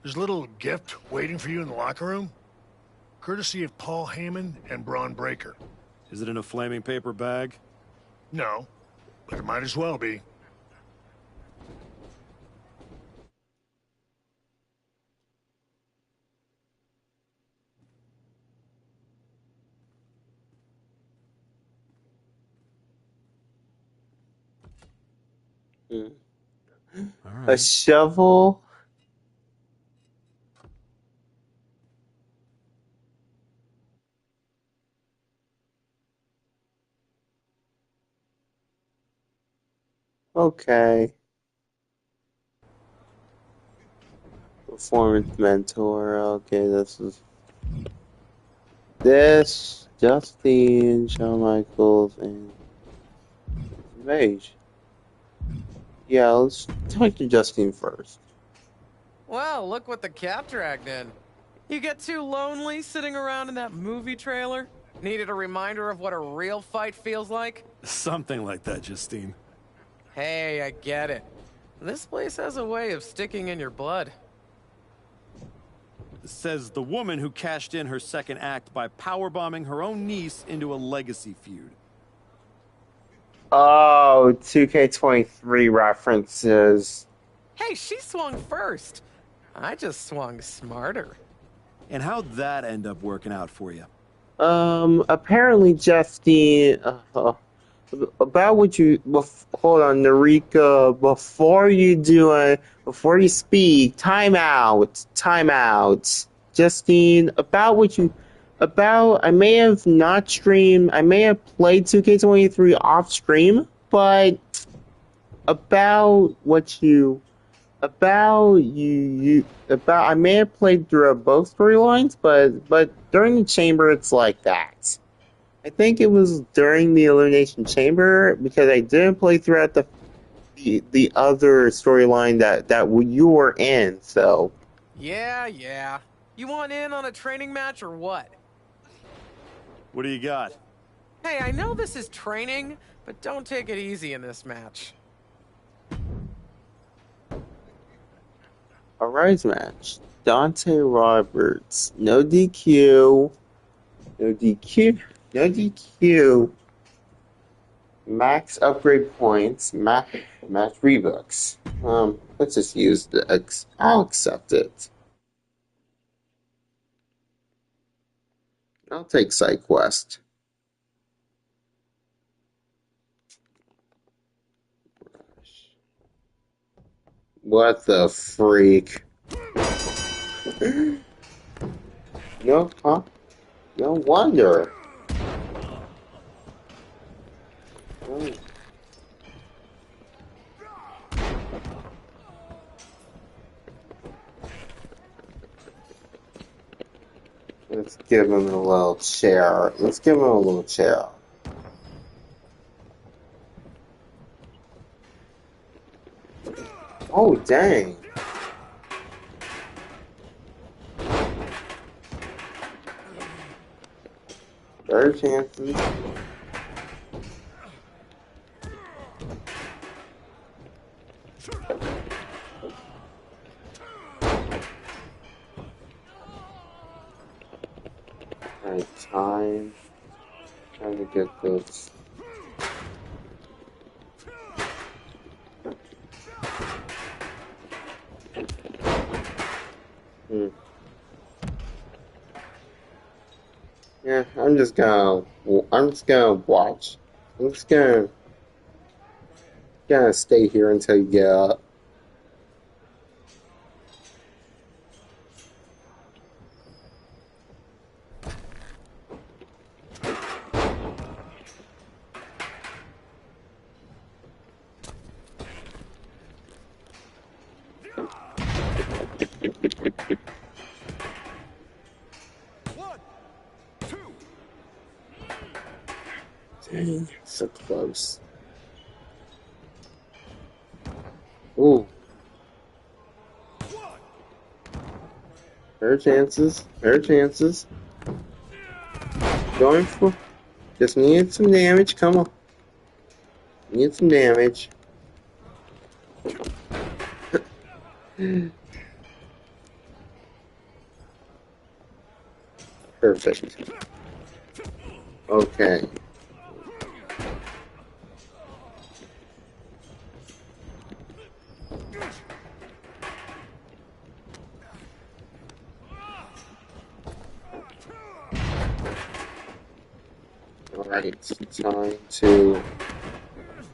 There's a little gift waiting for you in the locker room. Courtesy of Paul Heyman and Braun Breaker. Is it in a flaming paper bag? No, but it might as well be. Mm. All right. A shovel. Okay. Performance mentor. Okay, this Justine, Shawn Michaels, and Mage. Yeah, let's talk to Justine first. Wow, look what the cat dragged in. You get too lonely sitting around in that movie trailer? Needed a reminder of what a real fight feels like? Something like that, Justine. Hey, I get it. This place has a way of sticking in your blood. Says the woman who cashed in her second act by powerbombing her own niece into a legacy feud. Oh, 2K23 references. Hey, she swung first. I just swung smarter. And how'd that end up working out for you? Apparently, Justine, about what you, hold on, Narika, before you speak, time out. Justine, I may have not streamed, I may have played 2K23 off stream, but about I may have played through both storylines, but during the chamber it's like that. I think it was during the Elimination Chamber because I didn't play throughout the other storyline that you were in. So Yeah. You want in on a training match or what? What do you got? Hey, I know this is training, but don't take it easy in this match. a rise match. Dante Roberts, no DQ, no DQ. Max upgrade points, match rebooks. Let's just use I'll accept it. I'll take side quest. What the freak? No, huh? No wonder. Oh. Let's give him a little chair. Oh, dang. Better chances. Alright, time to get this. Yeah, I'm just gonna watch. I'm just gonna stay here until you get up. Dang, so close. Ooh. Fair chances. Fair chances. Going for... Just need some damage. Come on. Need some damage. Perfect. Okay. Alright, time to...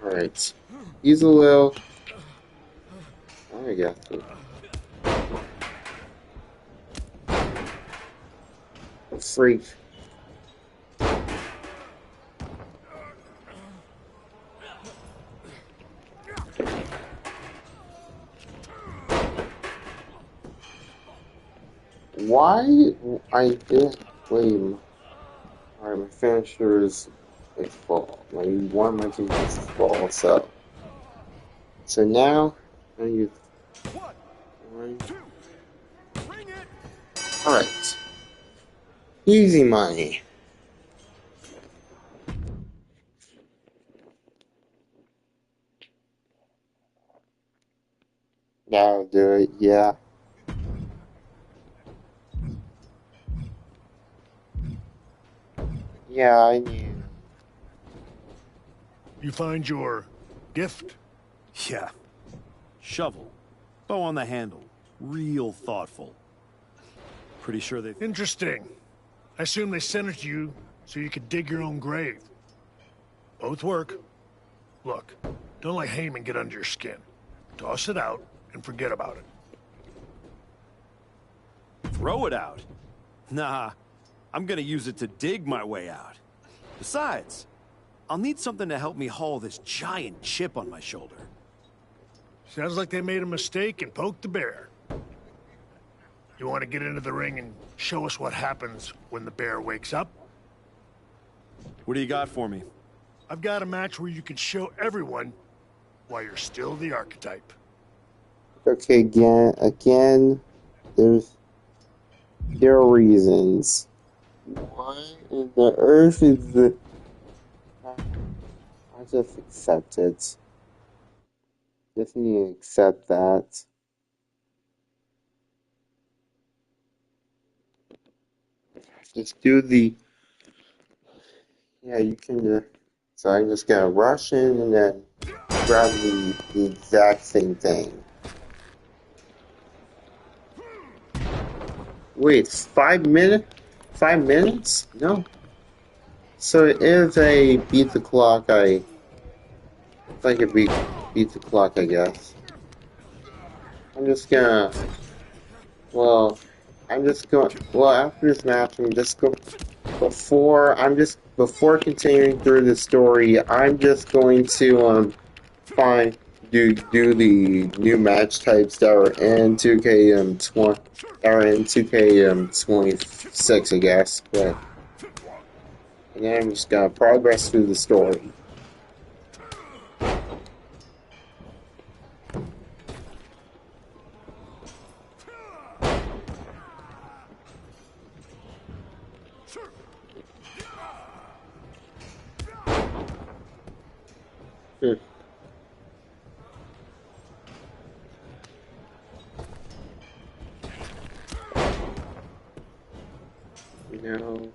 Alright. He's a little... I got to. Freak. Why I did blame. Alright, my finisher is a fall. One of my teams is fall, so now I use one. Alright. Easy money. That'll do it, yeah. Yeah, I need. You find your gift? Yeah. Shovel. Bow on the handle. Real thoughtful. Pretty sure they... Interesting. I assume they sent it to you so you could dig your own grave. Both work. Look, don't let Heyman get under your skin. Toss it out and forget about it. Throw it out? Nah. I'm gonna use it to dig my way out. Besides, I'll need something to help me haul this giant chip on my shoulder. Sounds like they made a mistake and poked the bear. You want to get into the ring and show us what happens when the bear wakes up? What do you got for me? I've got a match where you can show everyone why you're still the archetype. Okay, again, there are reasons. Why in the earth is the... I just accept it. Just need to accept that. Just do the... Yeah, you can... So I'm just gonna rush in and then grab the exact same thing. Wait, 5 minutes? 5 minutes? No. So it is a beat the clock, it's like a beat the clock, I guess. I'm just gonna... Well, after this match, I'm just going... Before continuing through the story, I'm just going to, do the new match types that are in 2K26, I guess, but... And then I'm just gonna progress through the story. No.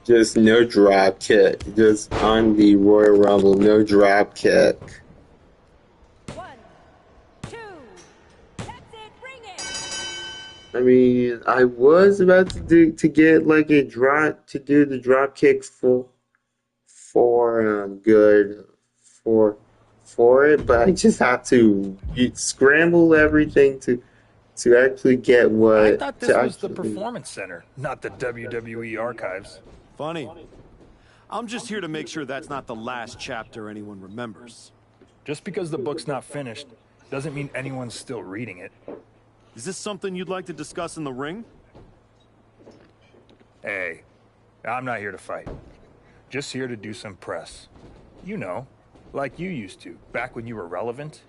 Just no drop kick. Just on the Royal Rumble, no drop kick. 1, 2, that's it, bring it. I mean, I was about to get like a drop to do the drop kick for it, but I just have to scramble everything to actually get what. I thought this was the Performance Center, not the WWE Archives. Funny. I'm just here to make sure that's not the last chapter anyone remembers. Just because the book's not finished doesn't mean anyone's still reading it. Is this something you'd like to discuss in the ring? Hey, I'm not here to fight. Just here to do some press. You know, like you used to, back when you were relevant.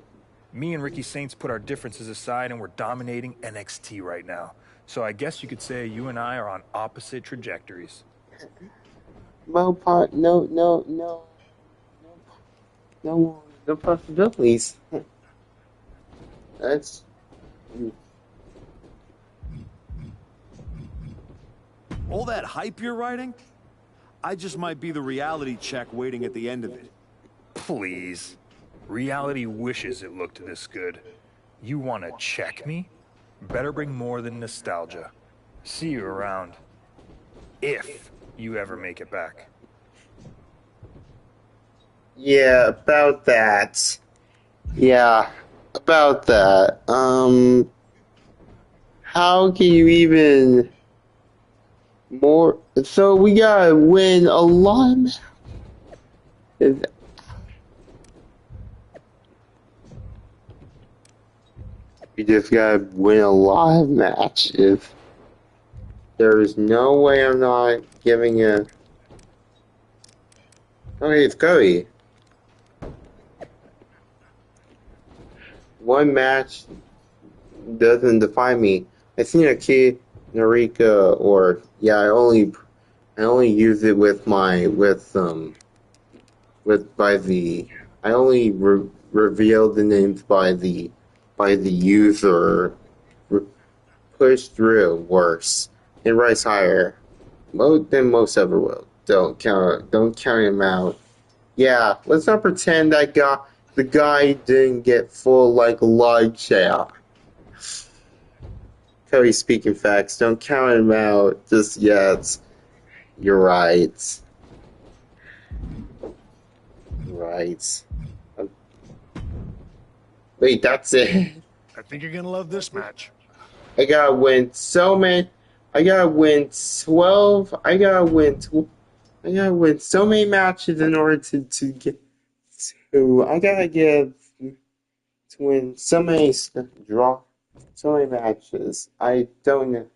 Me and Ricky Saints put our differences aside and we're dominating NXT right now. So I guess you could say you and I are on opposite trajectories. No possibilities. That's All that hype you're writing? I just might be the reality check waiting at the end of it. Please. Reality wishes it looked this good. You want to check me? Better bring more than nostalgia. See you around. If you ever make it back. yeah, about that. Yeah, about that. How can you even more? So we gotta win a lot. We just gotta win a lot of matches. There is no way I'm not giving a. Okay, it's Cody. One match doesn't define me. I seen a kid, Narika, or yeah, I only use it with my I only reveal the names by the user. Push through worse and rise higher than most ever will. Don't count him out. Yeah, let's not pretend the guy didn't get full like live chat. Cody speaking facts. Don't count him out just yet. You're right. Right. Wait, that's it. I think you're gonna love this match. I gotta win so many. I gotta win 12. I gotta win so many matches in order to get to. I gotta get to win so many draw so many matches. I don't know,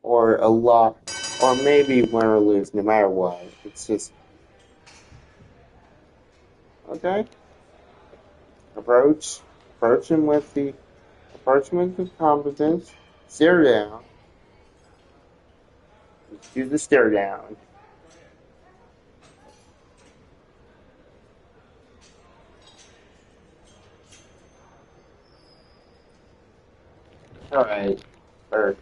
or a lot, or maybe win or lose, no matter what. It's just okay. Approach him with the competence. Stare down. Do the stare down. All right. Or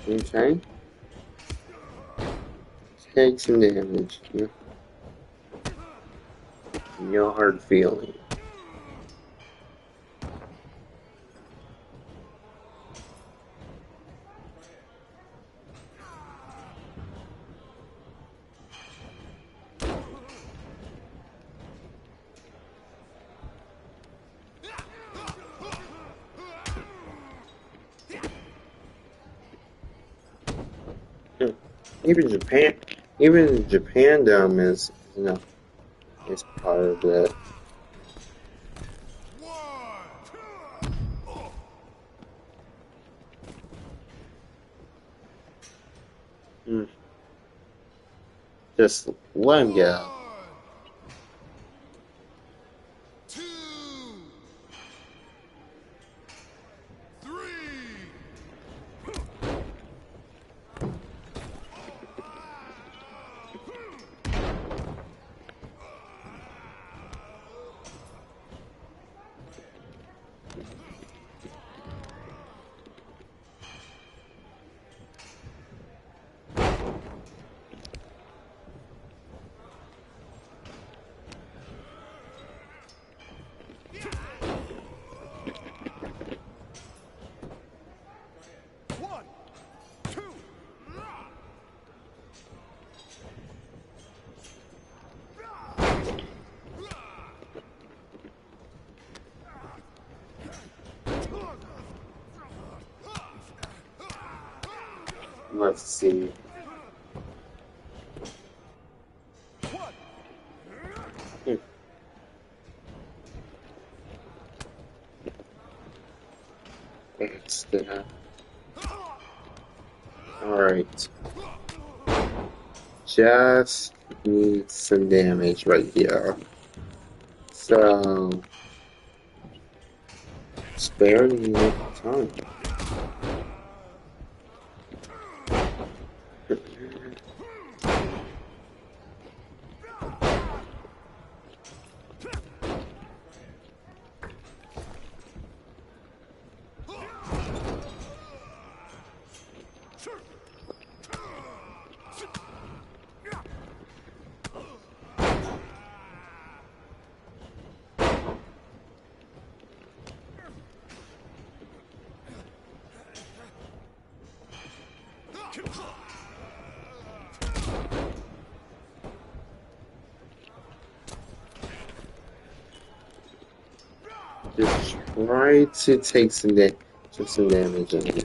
okay. Take some damage. No hard feeling. Even Japan Dome is is part of it. Just let him go. Let's see. Hmm. 1, that. Alright. Just need some damage right here. So, spare me time. Just try to take some damage in it.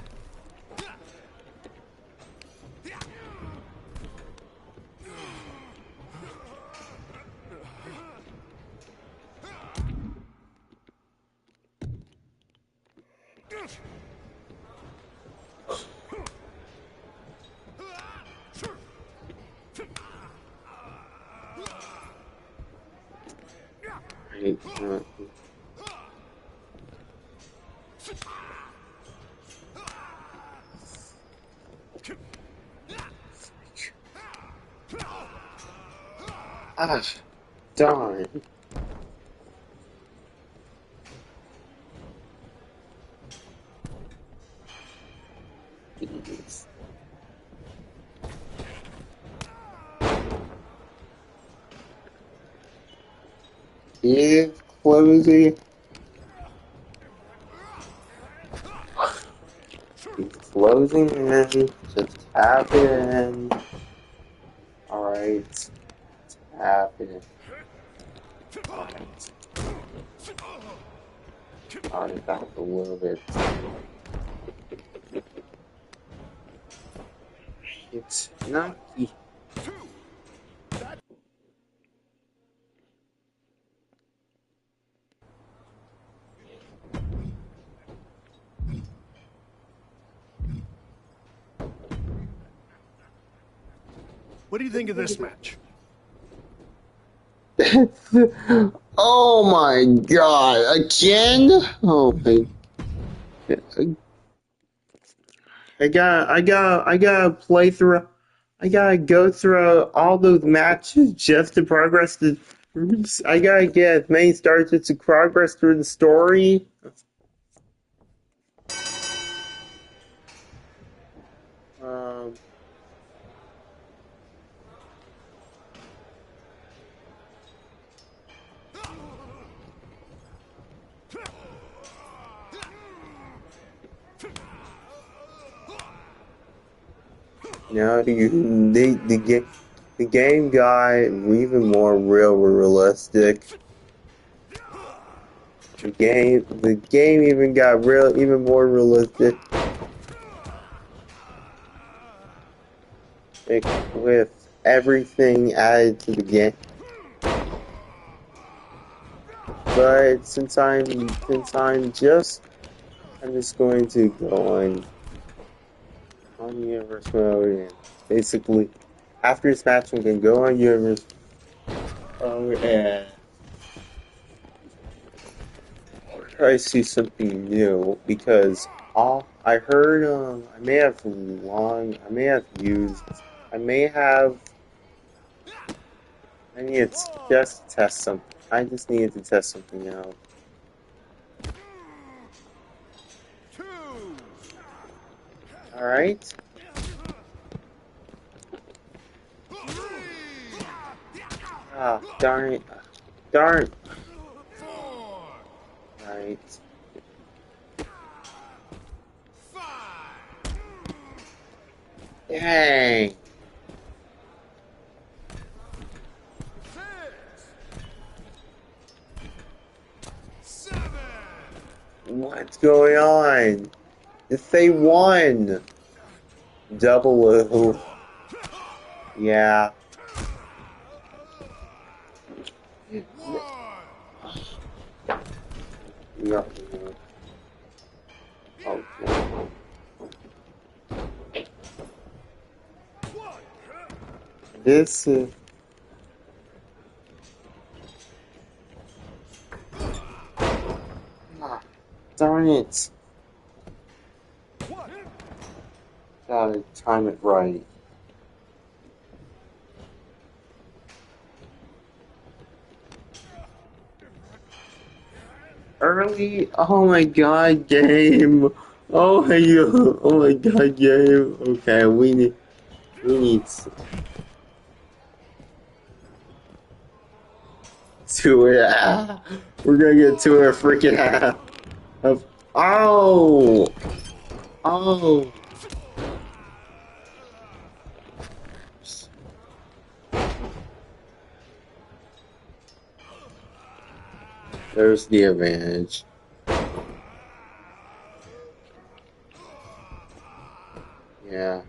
Right, ah, darn. Jeez. It's closing. It's closing in. Just tap it in. Alright. Tap it in. Alright. Alright, that was a little bit. It's not. What do you think of this match? Oh my god, again? Oh my. I gotta play through. I gotta go through all those matches just to progress the. I gotta get as many stars just to progress through the story. Um. No, the game got even more realistic. The game even got even more realistic. With everything added to the game. But since I'm just going to go on universe mode, and basically after this match I'm gonna go on universe mode and try to see something new, because I heard I may have I need to just test something. I just needed to test something out. Alright. Ah, darn it. Darn. Right. Dang. What's going on? If they won. Double O. Yeah. No. Oh, no. this is... Ah, darn it. Gotta time it right. Early? Oh my god, game. Oh my god, game. Okay, we need to we're gonna get to a freaking half of oh oh there's the advantage. Yeah.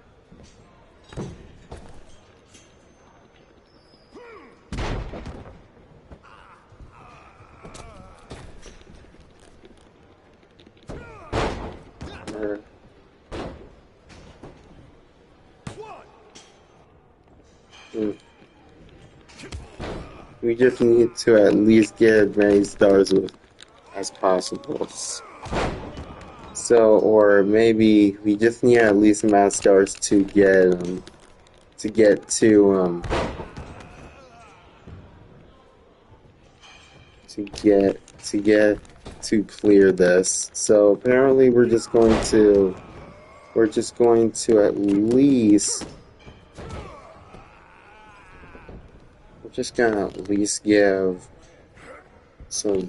We just need to at least get as many stars as possible. So, or maybe we just need at least amount of stars to get to clear this. So apparently we're just going to at least give some,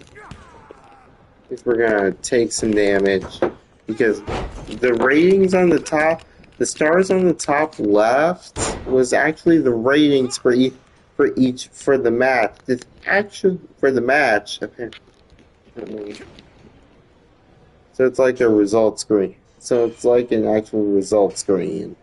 if we're gonna take some damage, because the ratings on the top, the stars on the top left was actually the ratings for the match. It's actually for the match, apparently. So it's like a result screen. So it's like an actual result screen.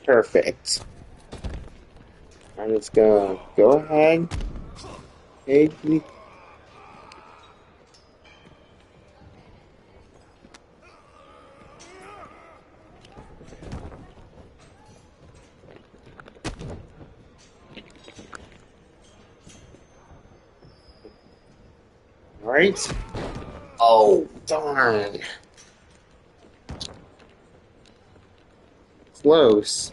Perfect. I'm just gonna go ahead. Alright. Oh, darn. Close.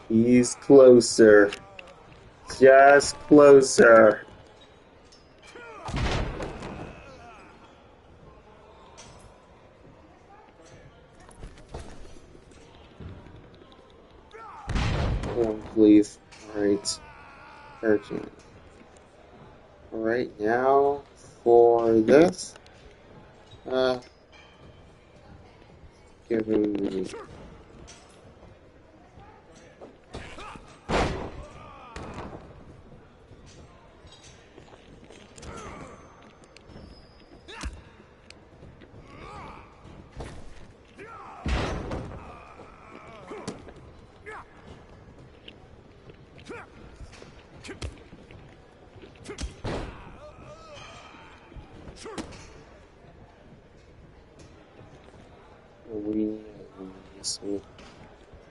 He's closer. Just closer. Oh, please. Alright. Urgent. Alright, now for this. Give him the...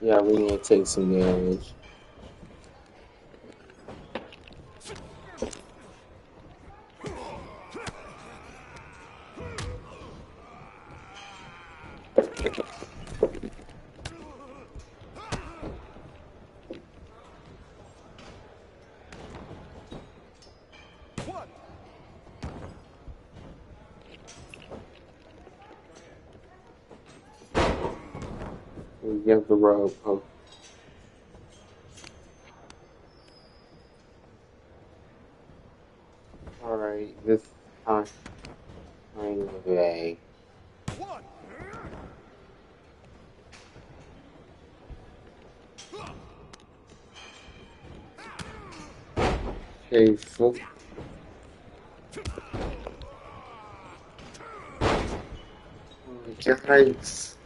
Yeah, we need to take some damage. We get the rope. Oh. Alright, this time of day. Okay, full. Guys.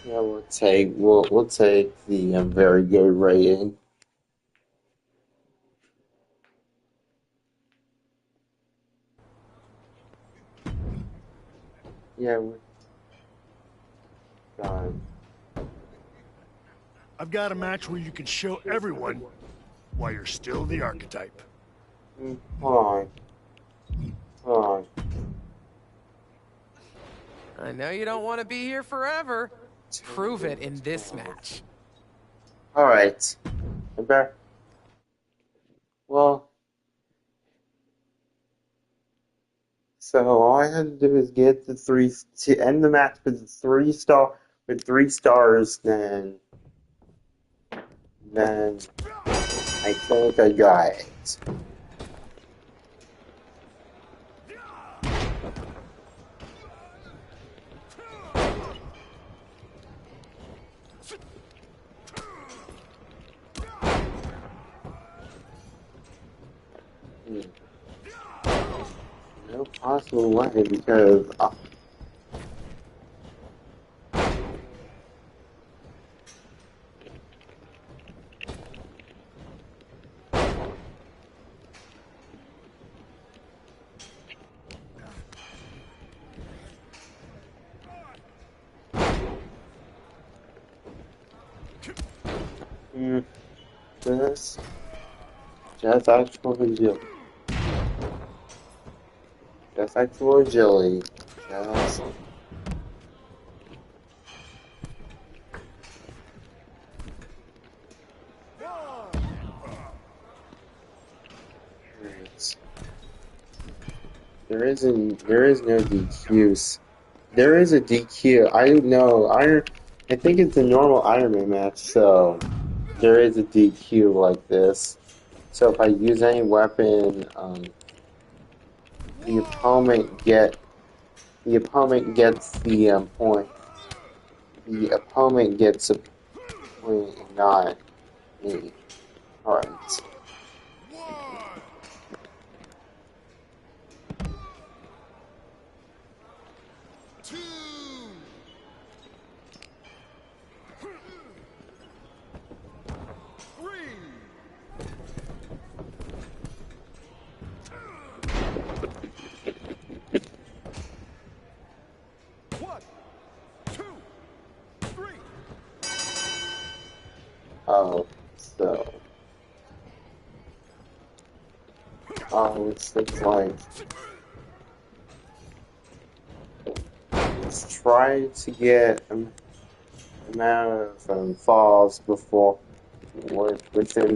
Yeah, we'll take the very good rating. Yeah, we're done. I've got a match where you can show everyone why you're still the archetype. Hold on. I know you don't want to be here forever. Prove it in this match. Alright. Well, so all I had to do is get the to end the match with 3 stars, then I think I got it. No possible way because this just actual agility. Just actual agility. Just there is no DQs. There is a DQ. I know. I think it's a normal Iron Man match, so there is a DQ like this. So if I use any weapon, the opponent gets the point. The opponent gets a point, not me. All right. Oh, so. Oh, it's like. Let's try to get amount of falls within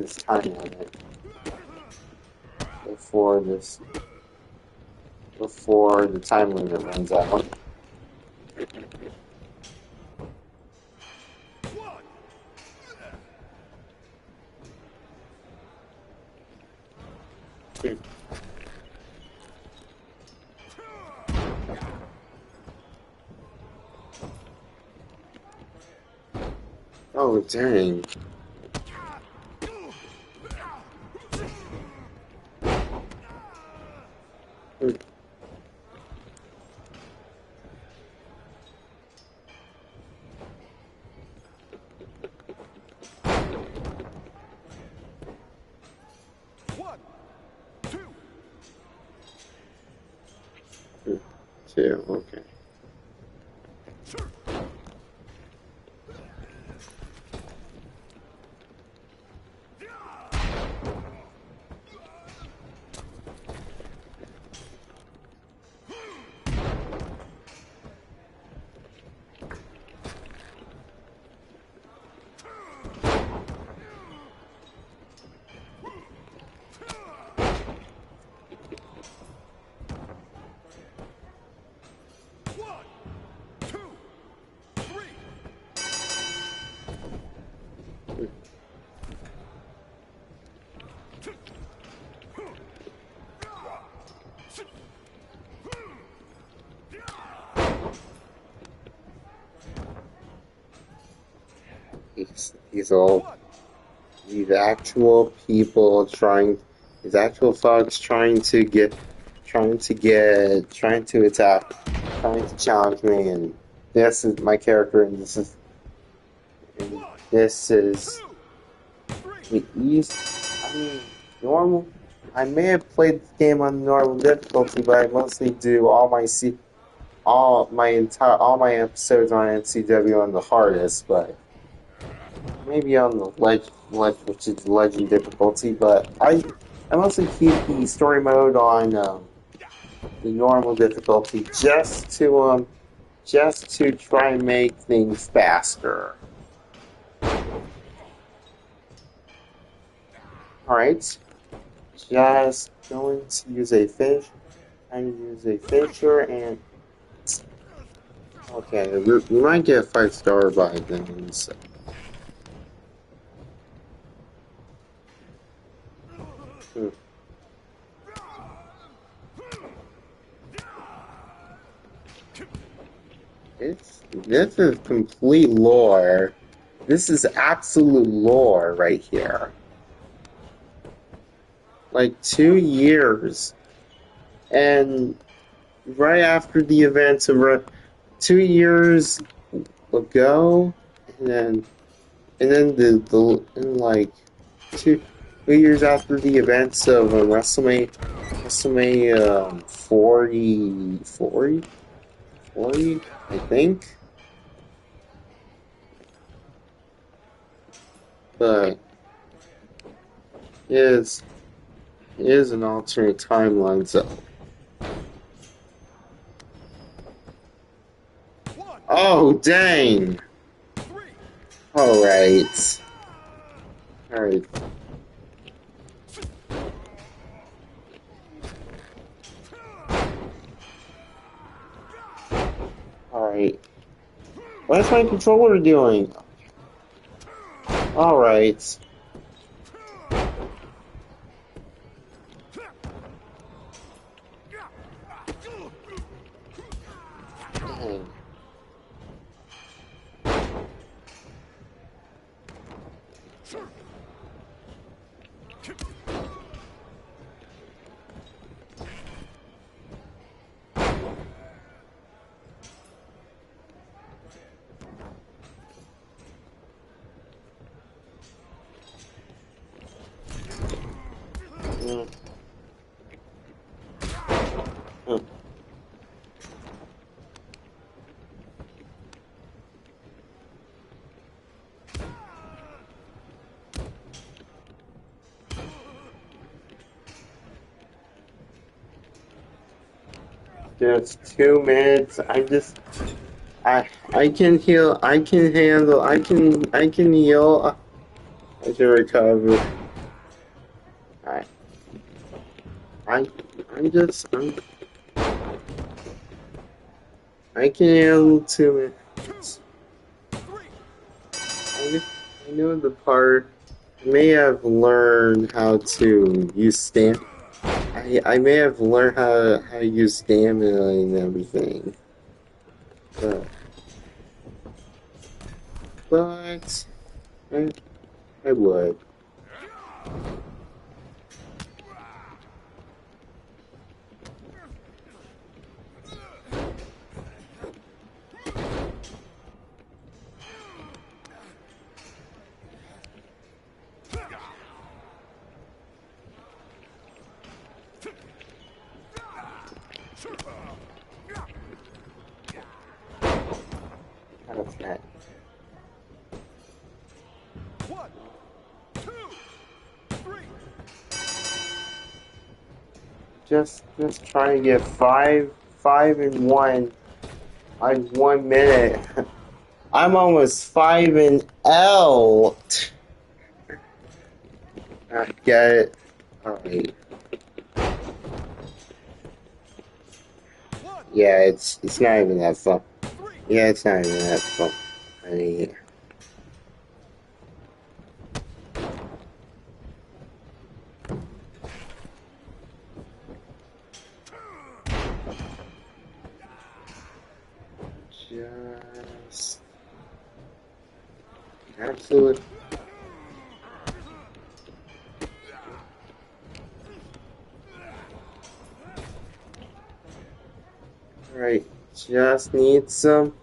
this time limit. Before the time limit runs out. Oh, dang. Two, okay. He's all. these actual people trying, these actual thugs trying to attack, trying to challenge me, and this is my character, and this is the easy. I mean, normal. I may have played the game on normal difficulty, but I mostly do all my episodes on NCW on the hardest, but maybe on the which is legend difficulty. But I mostly keep the story mode on the normal difficulty just to try and make things faster. Alright. Just going to use a fish. I'm going to use a fisher and okay, we might get a 5-star by then. So. This is complete lore. This is absolute lore right here. Like 2 years. And right after the events of 2 years ago, and then like 2 years after the events of WrestleMania 40, I think. But it is an alternate timeline, so. Oh, dang! Alright. Alright. Alright. What is my controller doing? Alright. Dang. Just 2 minutes. I can heal. I can handle. I can heal. I can recover. I can handle 2 minutes. I know the part. I may have learned how to use stamina. I may have learned how to use stamina and everything. But I would. Okay. 1, 2, 3. Just trying to get five and 1. Like 1 minute. I'm almost 5 and L. I get it. Alright. Yeah, it's not even that fun. Yeah, it's not even that fun. I mean, just absolute. Right. Just need some.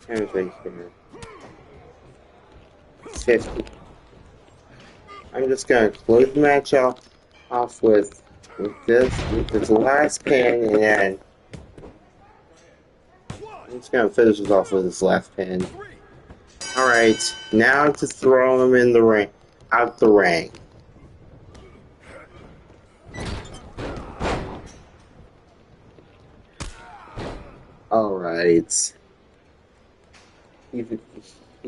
Everything here. 50. I'm just gonna close the match off with this last pin, and then I'm just gonna finish this off with this last pin. Alright, now to throw him in the ring, out the ring. Alright. He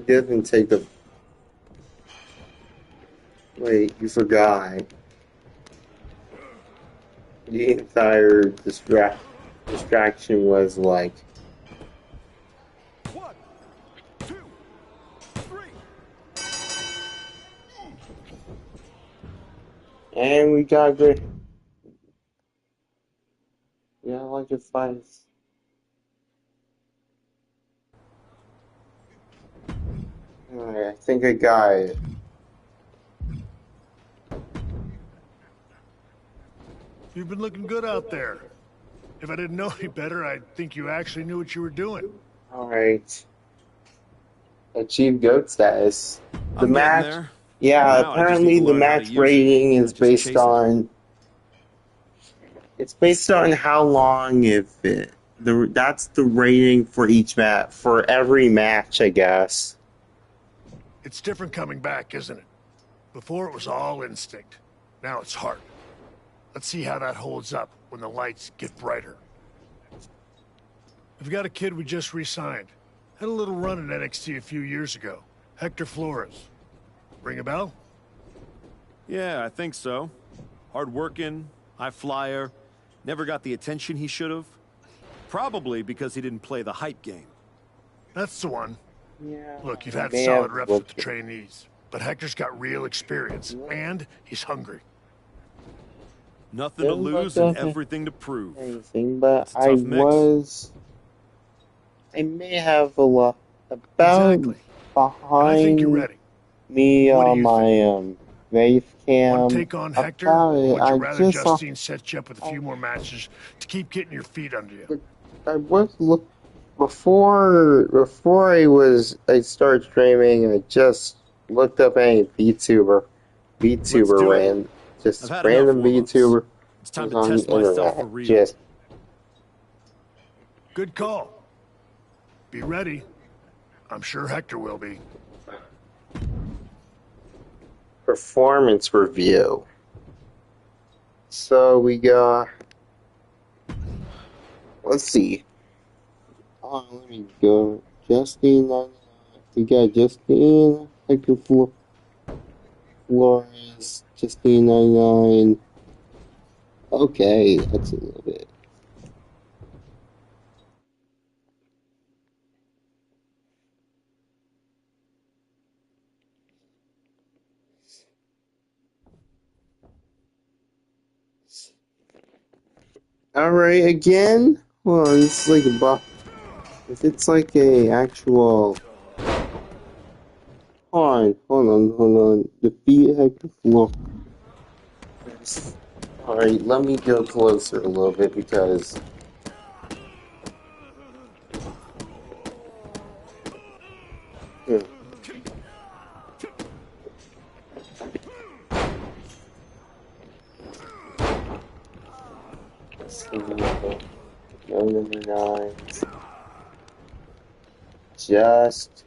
doesn't take the... Wait, you forgot. The entire distraction was like... 1, 2, 3. And we got good. Yeah, I like your fights. Alright, I think I got it. You've been looking good out there. If I didn't know any better, I'd think you actually knew what you were doing. Alright. Achieve GOAT status. The I'm match... there. Yeah, Now I just apparently need to the learn how to match use it. rating is Just based chase it. on... It's based on how long that's the rating for each match, for every match, I guess. It's different coming back, isn't it? Before it was all instinct. Now it's heart. Let's see how that holds up when the lights get brighter. We've got a kid we just re-signed. Had a little run in NXT a few years ago. Hector Flores. Ring a bell? Yeah, I think so. Hard-working, high flyer, never got the attention he should have. Probably because he didn't play the hype game. That's the one. Yeah. Look, you've had May solid have reps with the looked- trainees, but Hector's got real experience, and he's hungry. Nothing to Doesn't look lose and like everything to prove. anything, but It's a tough mix. I may have a lot about Exactly. I think you're behind ready. me What do on you my face cam. Want to take on Hector? About Or it, would you I rather just Justine set you up with a few more matches to keep getting your feet under you? I was look before I started streaming. I just looked up any VTuber do it. ran just I've had random enough warm-ups. VTuber It's time was to on test the myself internet. for real. Just Good call. Be ready. I'm sure Hector will be. performance review. So we got. Let's see. Oh, let me go. Justine, we got Justine, Hector Flores, Justine 99. Okay, that's a little bit. Alright, again? Well, it's like a buff. If it's like a actual. Hold on. Defeat Hector Flores. Alright, let me go closer a little bit because. Hmm. No number 9s. Just.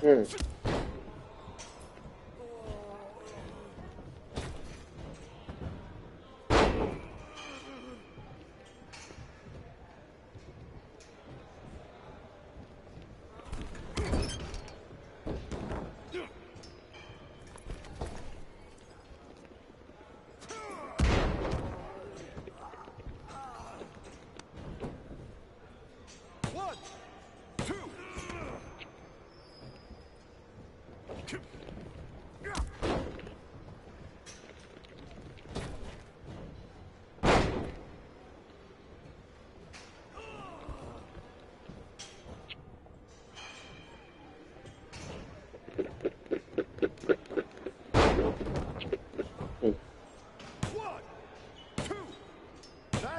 Hmm.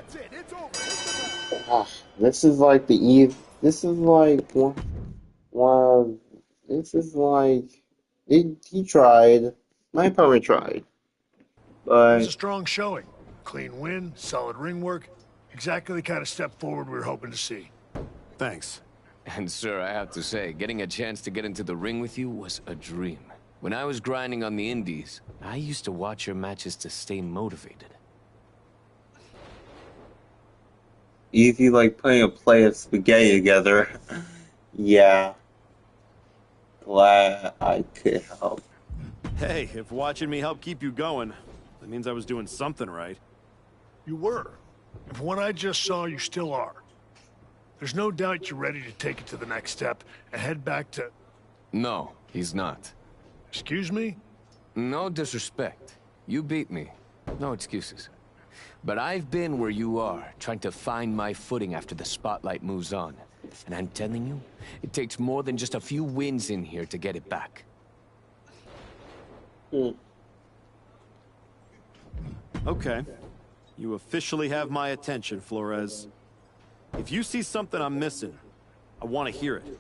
That's it. It's over. Ah, this is like the eve. This is like one. This is like he tried. My opponent tried, It was a but strong showing. Clean win, solid ring work. Exactly the kind of step forward we were hoping to see. Thanks. And sir, I have to say, getting a chance to get into the ring with you was a dream. When I was grinding on the indies, I used to watch your matches to stay motivated. easy like putting a plate of spaghetti together. Yeah, glad I could help. Hey, if watching me help keep you going, that means I was doing something right. You were. And from what I just saw, you still are. There's no doubt you're ready to take it to the next step and head back to... No, he's not. Excuse me? No disrespect. You beat me. No excuses. But I've been where you are, trying to find my footing after the spotlight moves on. And I'm telling you, it takes more than just a few wins in here to get it back. Okay. You officially have my attention, Flores. If you see something I'm missing, I want to hear it.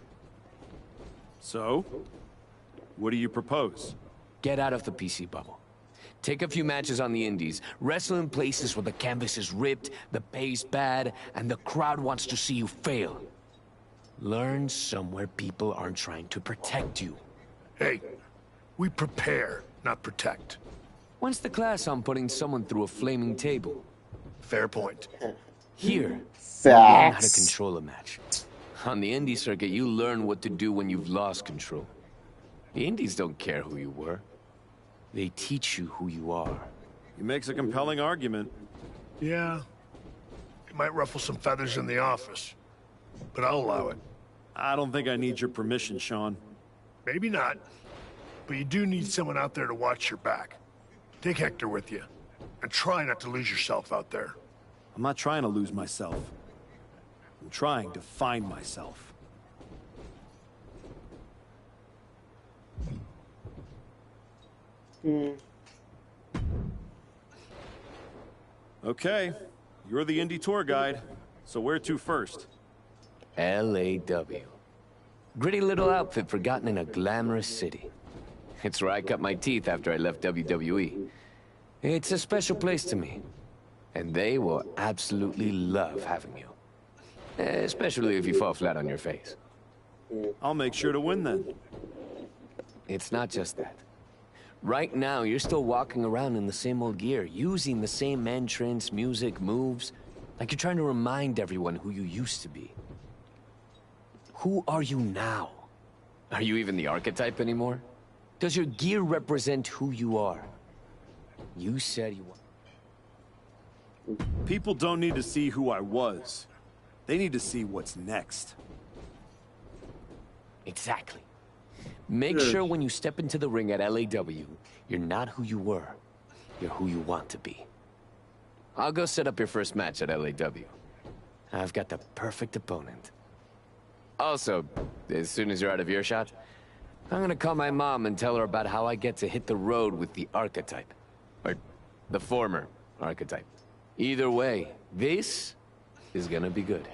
So, what do you propose? Get out of the PC bubble. Take a few matches on the indies. Wrestle in places where the canvas is ripped, the pay's bad, and the crowd wants to see you fail. Learn somewhere people aren't trying to protect you. Hey, we prepare, not protect. When's the class on putting someone through a flaming table? Fair point. Here, Facts. you learn how to control a match. On the indie circuit, you learn what to do when you've lost control. The indies don't care who you were. They teach you who you are. He makes a compelling argument. Yeah. It might ruffle some feathers in the office. But I'll allow it. I don't think I need your permission, Sean. Maybe not. But you do need someone out there to watch your back. Take Hector with you. And try not to lose yourself out there. I'm not trying to lose myself. I'm trying to find myself. Okay, you're the indie tour guide, so where to first? LAW. Gritty little outfit forgotten in a glamorous city. It's where I cut my teeth after I left WWE. It's a special place to me. And they will absolutely love having you. Especially if you fall flat on your face. I'll make sure to win then. It's not just that. Right now, you're still walking around in the same old gear, using the same entrance, music, moves, like you're trying to remind everyone who you used to be. Who are you now? Are you even the archetype anymore? Does your gear represent who you are? You said you... People don't need to see who I was. They need to see what's next. Exactly. Make sure when you step into the ring at LAW, you're not who you were. You're who you want to be. I'll go set up your first match at LAW. I've got the perfect opponent. Also, as soon as you're out of earshot, I'm gonna call my mom and tell her about how I get to hit the road with the archetype. Or the former archetype. Either way, this is gonna be good.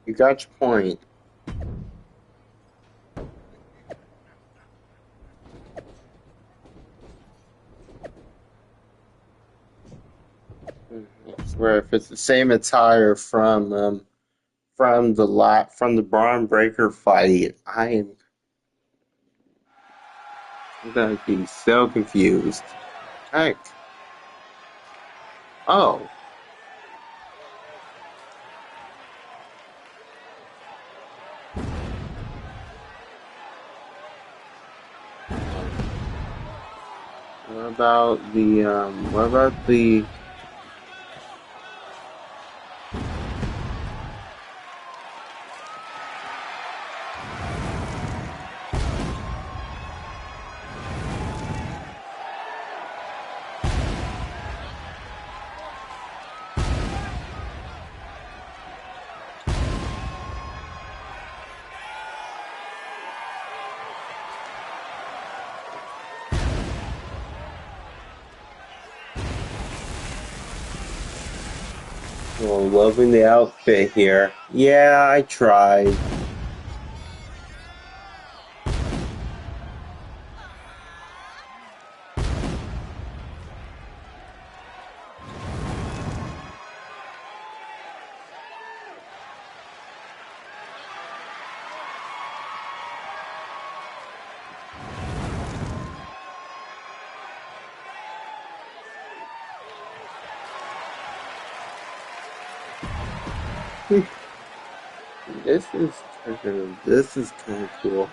You got your point. I swear, if it's the same attire from from the Braun Breaker fight. I'm gonna be so confused. Heck. Oh. What about the well, loving the outfit here. Yeah, I tried. This is kind of cool.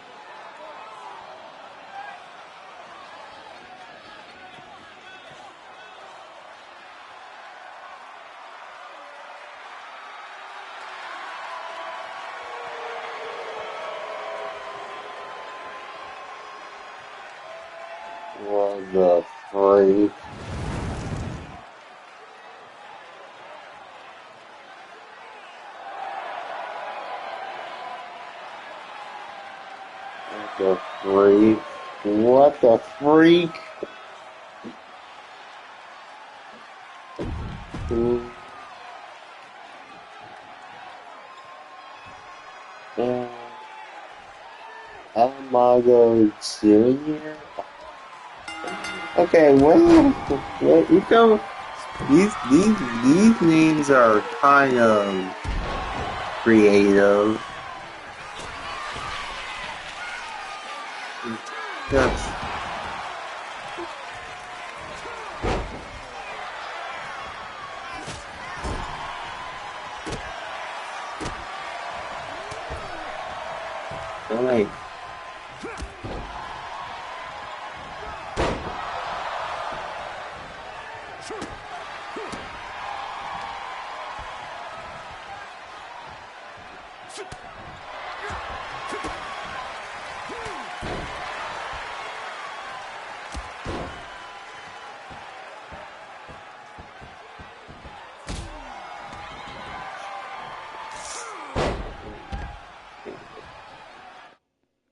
What the freak? The freak? What the freak? And Amago Jr. Okay, well, you know, these names are kind of creative. That's right.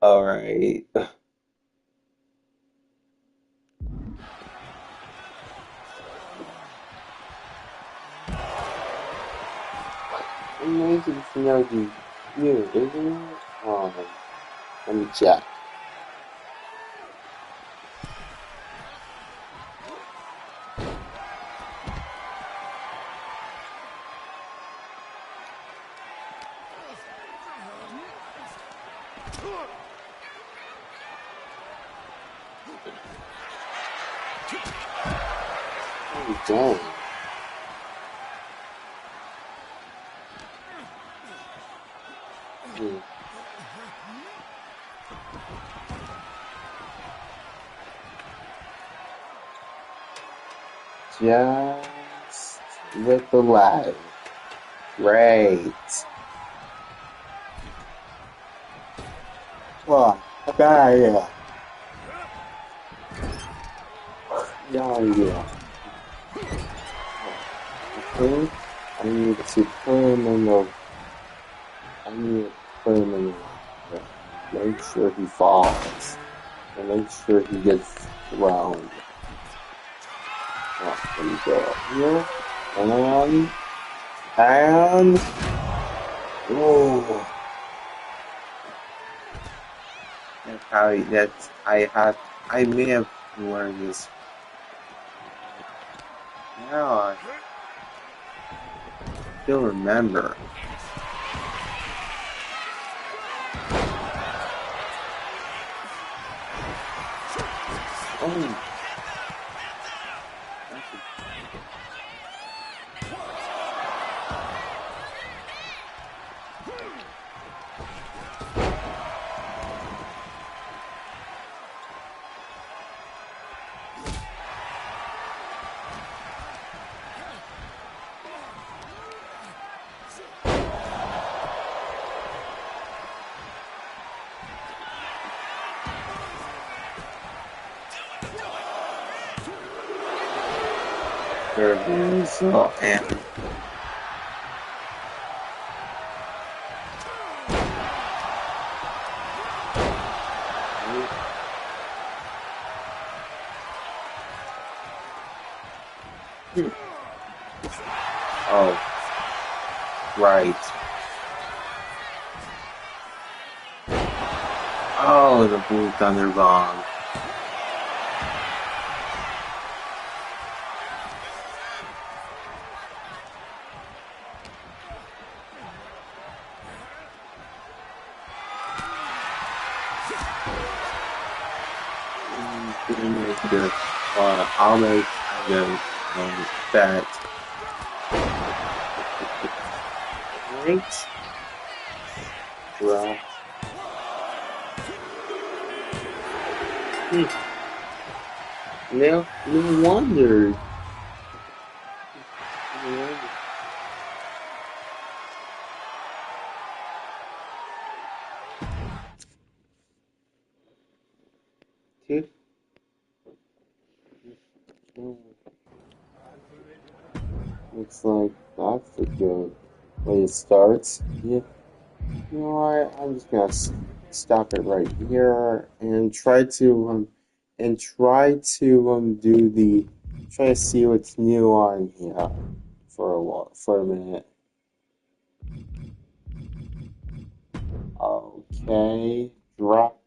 All right. Amazing to know you, isn't it? Let me check. Oh, dang. Just with the lag. Great. Oh, okay, yeah. Yeah. Okay. I need to put him in the. I need to put him in the. Make sure he falls. And make sure he gets thrown. Oh, there you go. Here. And. Whoa. I may have learned this. Now I still remember. Oh. So, and oh, right. Oh, the Blue Thunder Bomb. I'll make that. Right. Well. No wonder. Dude. Looks like that's a good way to start. Yeah. You know what? I'm just gonna stop it right here and try to try to see what's new on here for a minute. Okay, drop.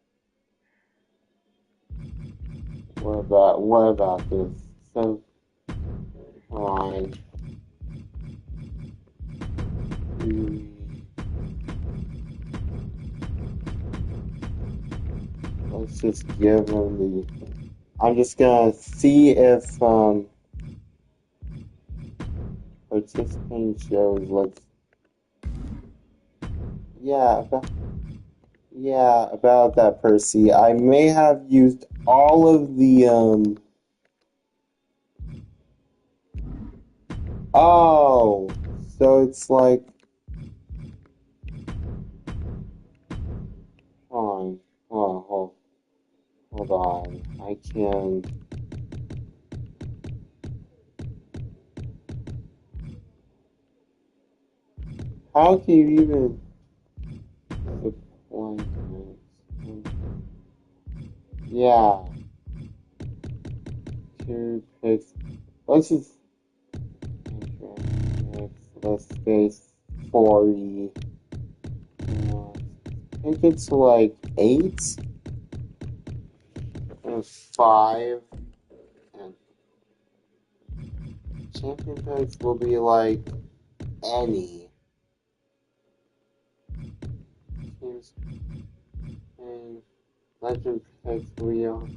What about this? So fine. Let's just give him the. I'm just gonna see if participating shows. Let's. Yeah, about that, Percy. I may have used all of the Oh, so it's like. Hold on, hold on. I can. How can you even supply this? Yeah. Two picks. Let's just. Let's space 40. I think it's like 8 and 5. And champion picks will be like any. Teams and legend picks wheel.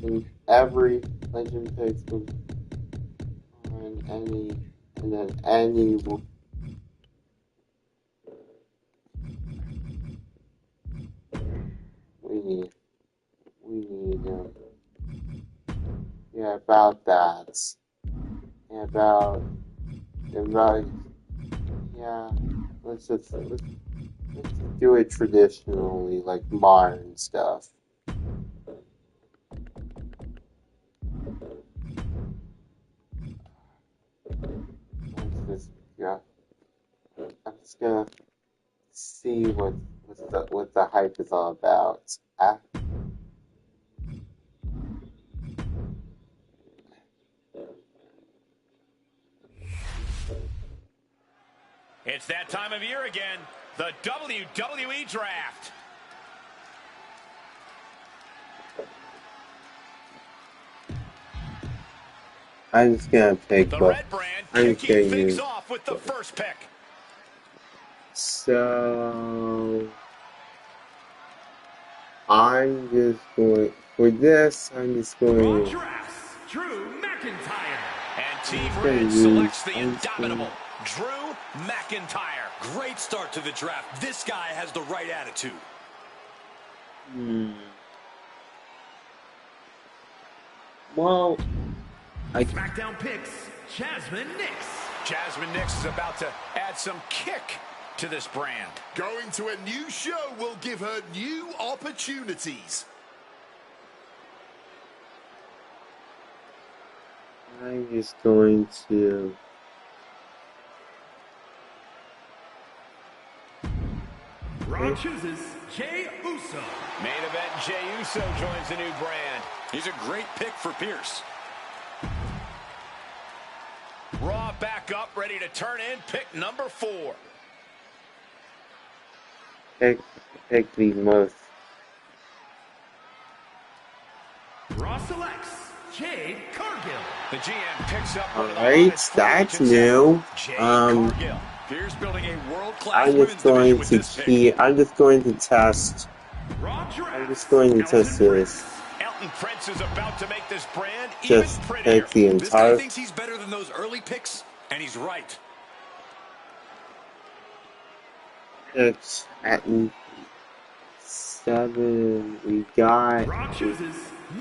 And every legend picks will find any. And then any will. We need, yeah, about that. Yeah, about, yeah, let's just do it traditionally, like modern stuff. Yeah, I'm just gonna see what the hype is all about. It's that time of year again, the WWE Draft. I'm just gonna pick the Red Brand kicking things off with the first pick. So I'm just going. for this, I'm just going to Drew McIntyre. And I'm Team just gonna Red use selects the I'm just gonna indomitable Drew McIntyre. Great start to the draft. This guy has the right attitude. Well, SmackDown picks Jasmine Nix. Jasmine Nix is about to add some kick to this brand. Going to a new show will give her new opportunities. I'm just going to Raw chooses Jey Uso. Main event, Jey Uso joins the new brand. He's a great pick for Pierce. Raw back up, ready to turn in pick number 4. pick the most. Raw selects Jade Cargill. The GM picks up one of the Alright, hottest free that's agents new. ever, Jade Cargill. Pierce building a world-class I'm women's just going division with to this pick. I'm just going to test. I'm just going to test this. Elton Prince is about to make this brand Just even prettier. pick the This guy entire. thinks he's better than those early picks, and he's right. It's at 7. We got. Raw chooses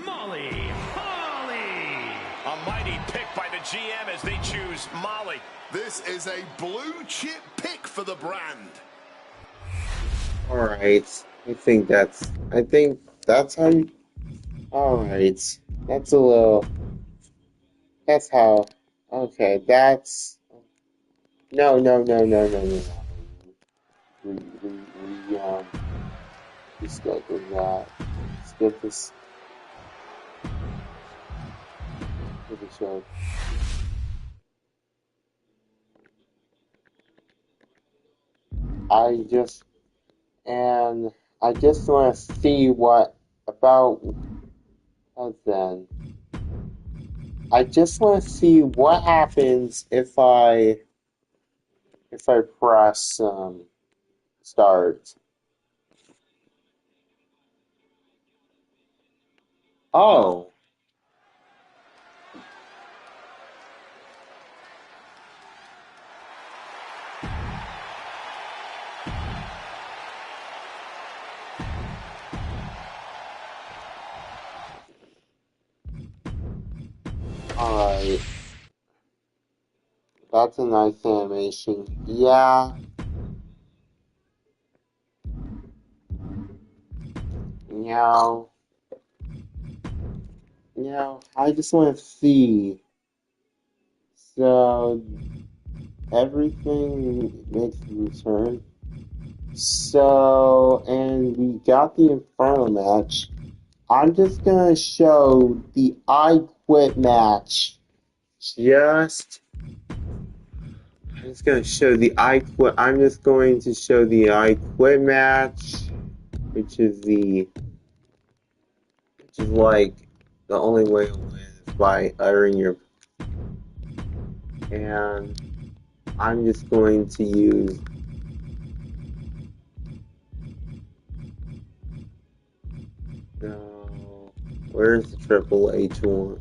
Molly Holly. A mighty pick by the GM as they choose Molly. This is a blue chip pick for the brand. Alright. I think that's how you. Alright. That's a little. That's how. Okay, that's. No. We stuck with that. Let's get this. Get the show. I just want to see what about then. I just want to see what happens if I press start. Oh. Alright. That's a nice animation. Yeah. No. No, I just want to see. So, everything makes a return. So, and we got the Inferno match. I'm just gonna show the I Quit match. I'm just gonna show the I Quit. I'm just going to show the I Quit match, which is like the only way to win is by uttering your. And I'm just going to use. No, where's the Triple H one?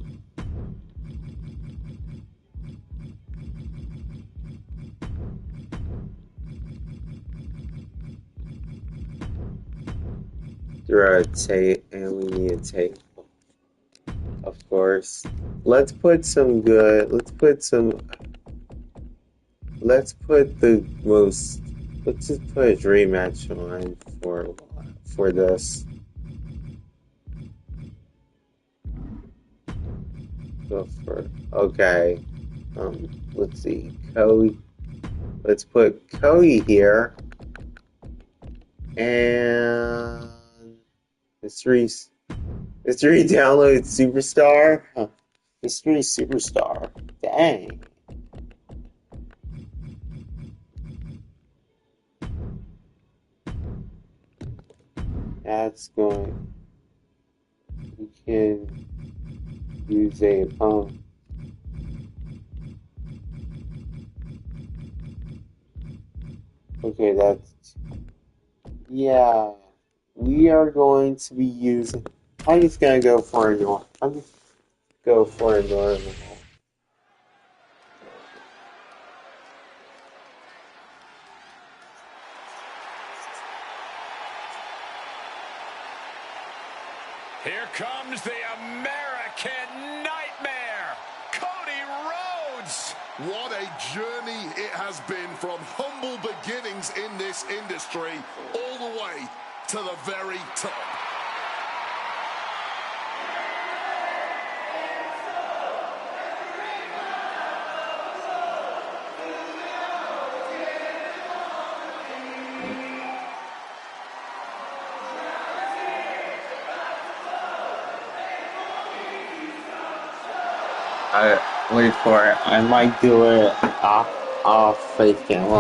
Throw a tape, and we need a tape, of course. Let's put some good. Let's put the most. Let's just put a dream match on for this. Go for okay. Let's see, Cody. Let's put Cody here, and mystery download superstar. Huh. Mystery superstar. Dang. That's going. We can use a opponent. Okay, that's. Yeah. We are going to be using. I'm just gonna go for a normal. I'm just go for a normal. Here comes the American Nightmare, Cody Rhodes. What a journey it has been from humble beginnings in this industry all the way to the very top. Wait for it. I might do it off face cam.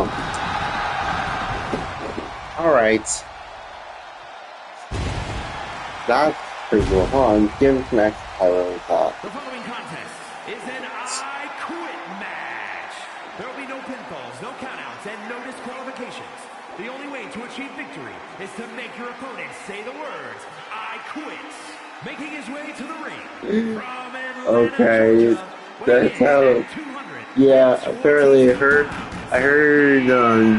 Alright. That's pretty cool. Hold on, give me some extra power with that. The following contest is an I Quit match. There will be no pinfalls, no countouts, and no disqualifications. The only way to achieve victory is to make your opponent say the words, I quit. Making his way to the ring from Atlanta, Okay, Georgia, that's how. Yeah, apparently I heard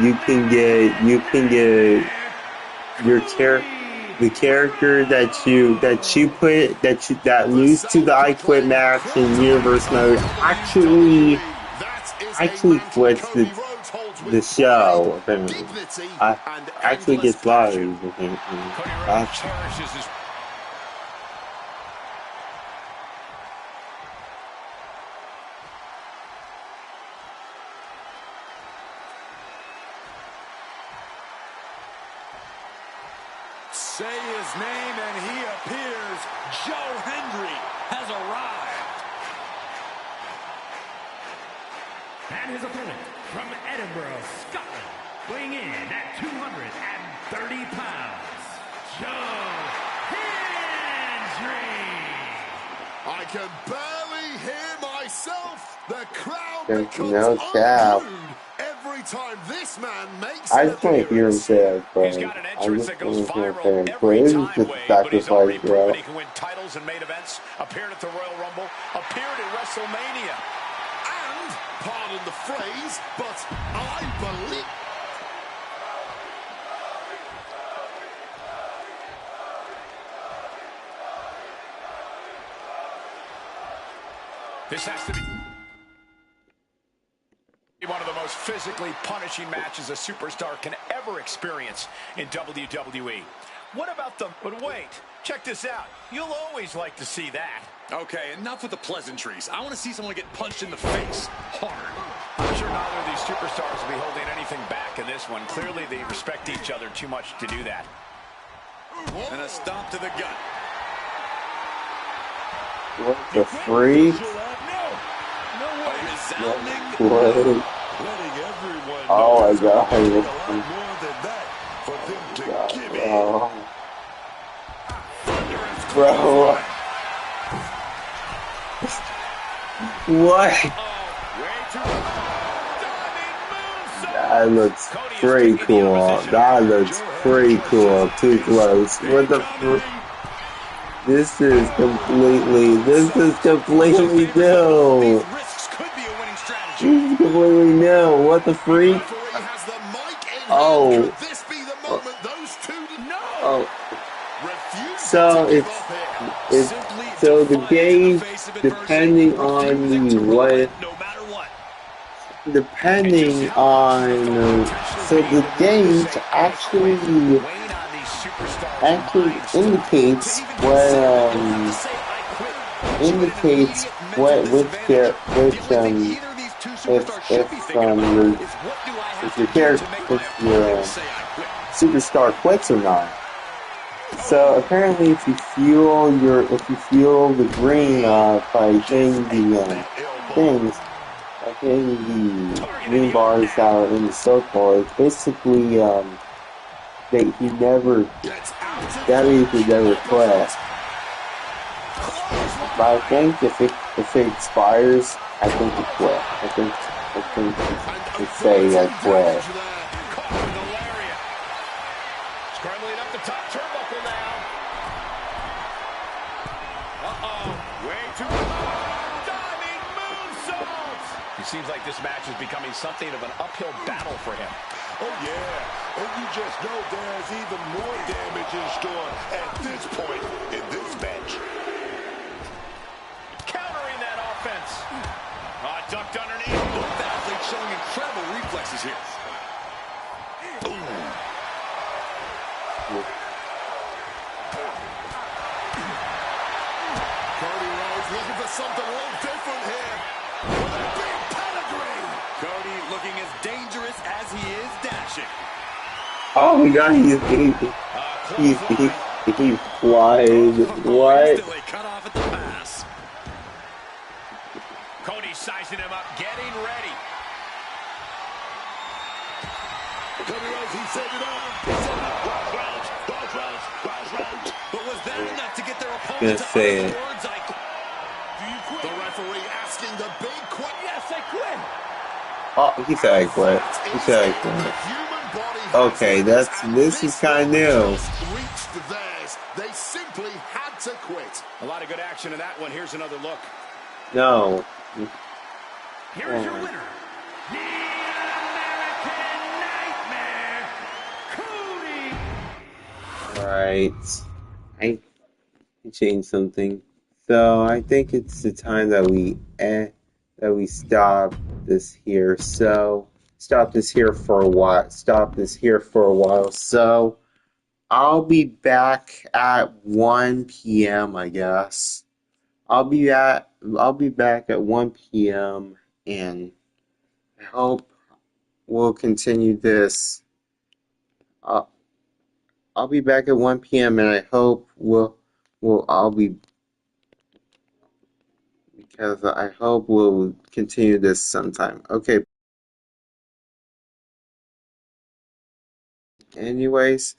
you can get your the character that lose to the I Quit match in Universe mode actually quits the show. Apparently, actually gets fired. Say his name and he appears. Joe Hendry has arrived. And his opponent from Edinburgh, Scotland, weighing in at 230 pounds, Joe Hendry. I can barely hear myself. The crowd There's becomes no cap. unglued every time this man makes I an just want to hear him say it, but I just want to hear him say it. But it is just a sacrifice, bro. He can win titles and main events, appeared at the Royal Rumble, appeared at WrestleMania. And, pardon the phrase, but I believe... This has to be one of the most physically punishing matches a superstar can ever experience in WWE. What about the... But wait, check this out. You'll always like to see that. Okay, enough with the pleasantries. I want to see someone get punched in the face hard. I'm sure neither of these superstars will be holding anything back in this one. Clearly, they respect each other too much to do that. And a stomp to the gut. What the freak? What? Oh my god. Oh. Bro. What? That looks pretty cool. That looks pretty cool. Too close. What the frick? This is completely new. This is completely new. What the freak? Oh. Oh. So so the gauge, depending on so the gauge actually indicates if your superstar quits or not. So apparently, if you fuel the green by hitting the things, by hitting the green bars out in the circle, it's basically that he never quit. But I think if it expires, I think it quit. I think it say I quit. It seems like this match is becoming something of an uphill battle for him. Oh, yeah. And you just know there's even more damage in store at this point in this match. Countering that offense. Ducked underneath. Both athletes showing incredible reflexes here. Cody Rhodes looking for something a little different here. With a big pedigree. Cody looking as dangerous as he is dashing. Oh my God, he flies. What? Still a cut off at the pass. Cody sizing him up, getting ready. Cody Rhodes, he set it up. Rhodes. But was that enough to get their opponent Gonna to say utter it. the words I quit? Do you quit? The referee asking the big question. Yes, I quit. Oh, he said I quit. He said I quit. Okay, this is kind of new. Reached theirs. They simply had to quit. A lot of good action in that one. Here's another look. No. Here's your winner, the American Nightmare, Cody. Right. I changed something. So I think it's the time that we stop this here. So stop this here for a while. So I'll be back at 1 p.m. I guess. I'll be back at 1 p.m. and I hope we'll continue this. I'll be back at 1 p.m. and I hope I hope we'll continue this sometime. Okay. Anyways,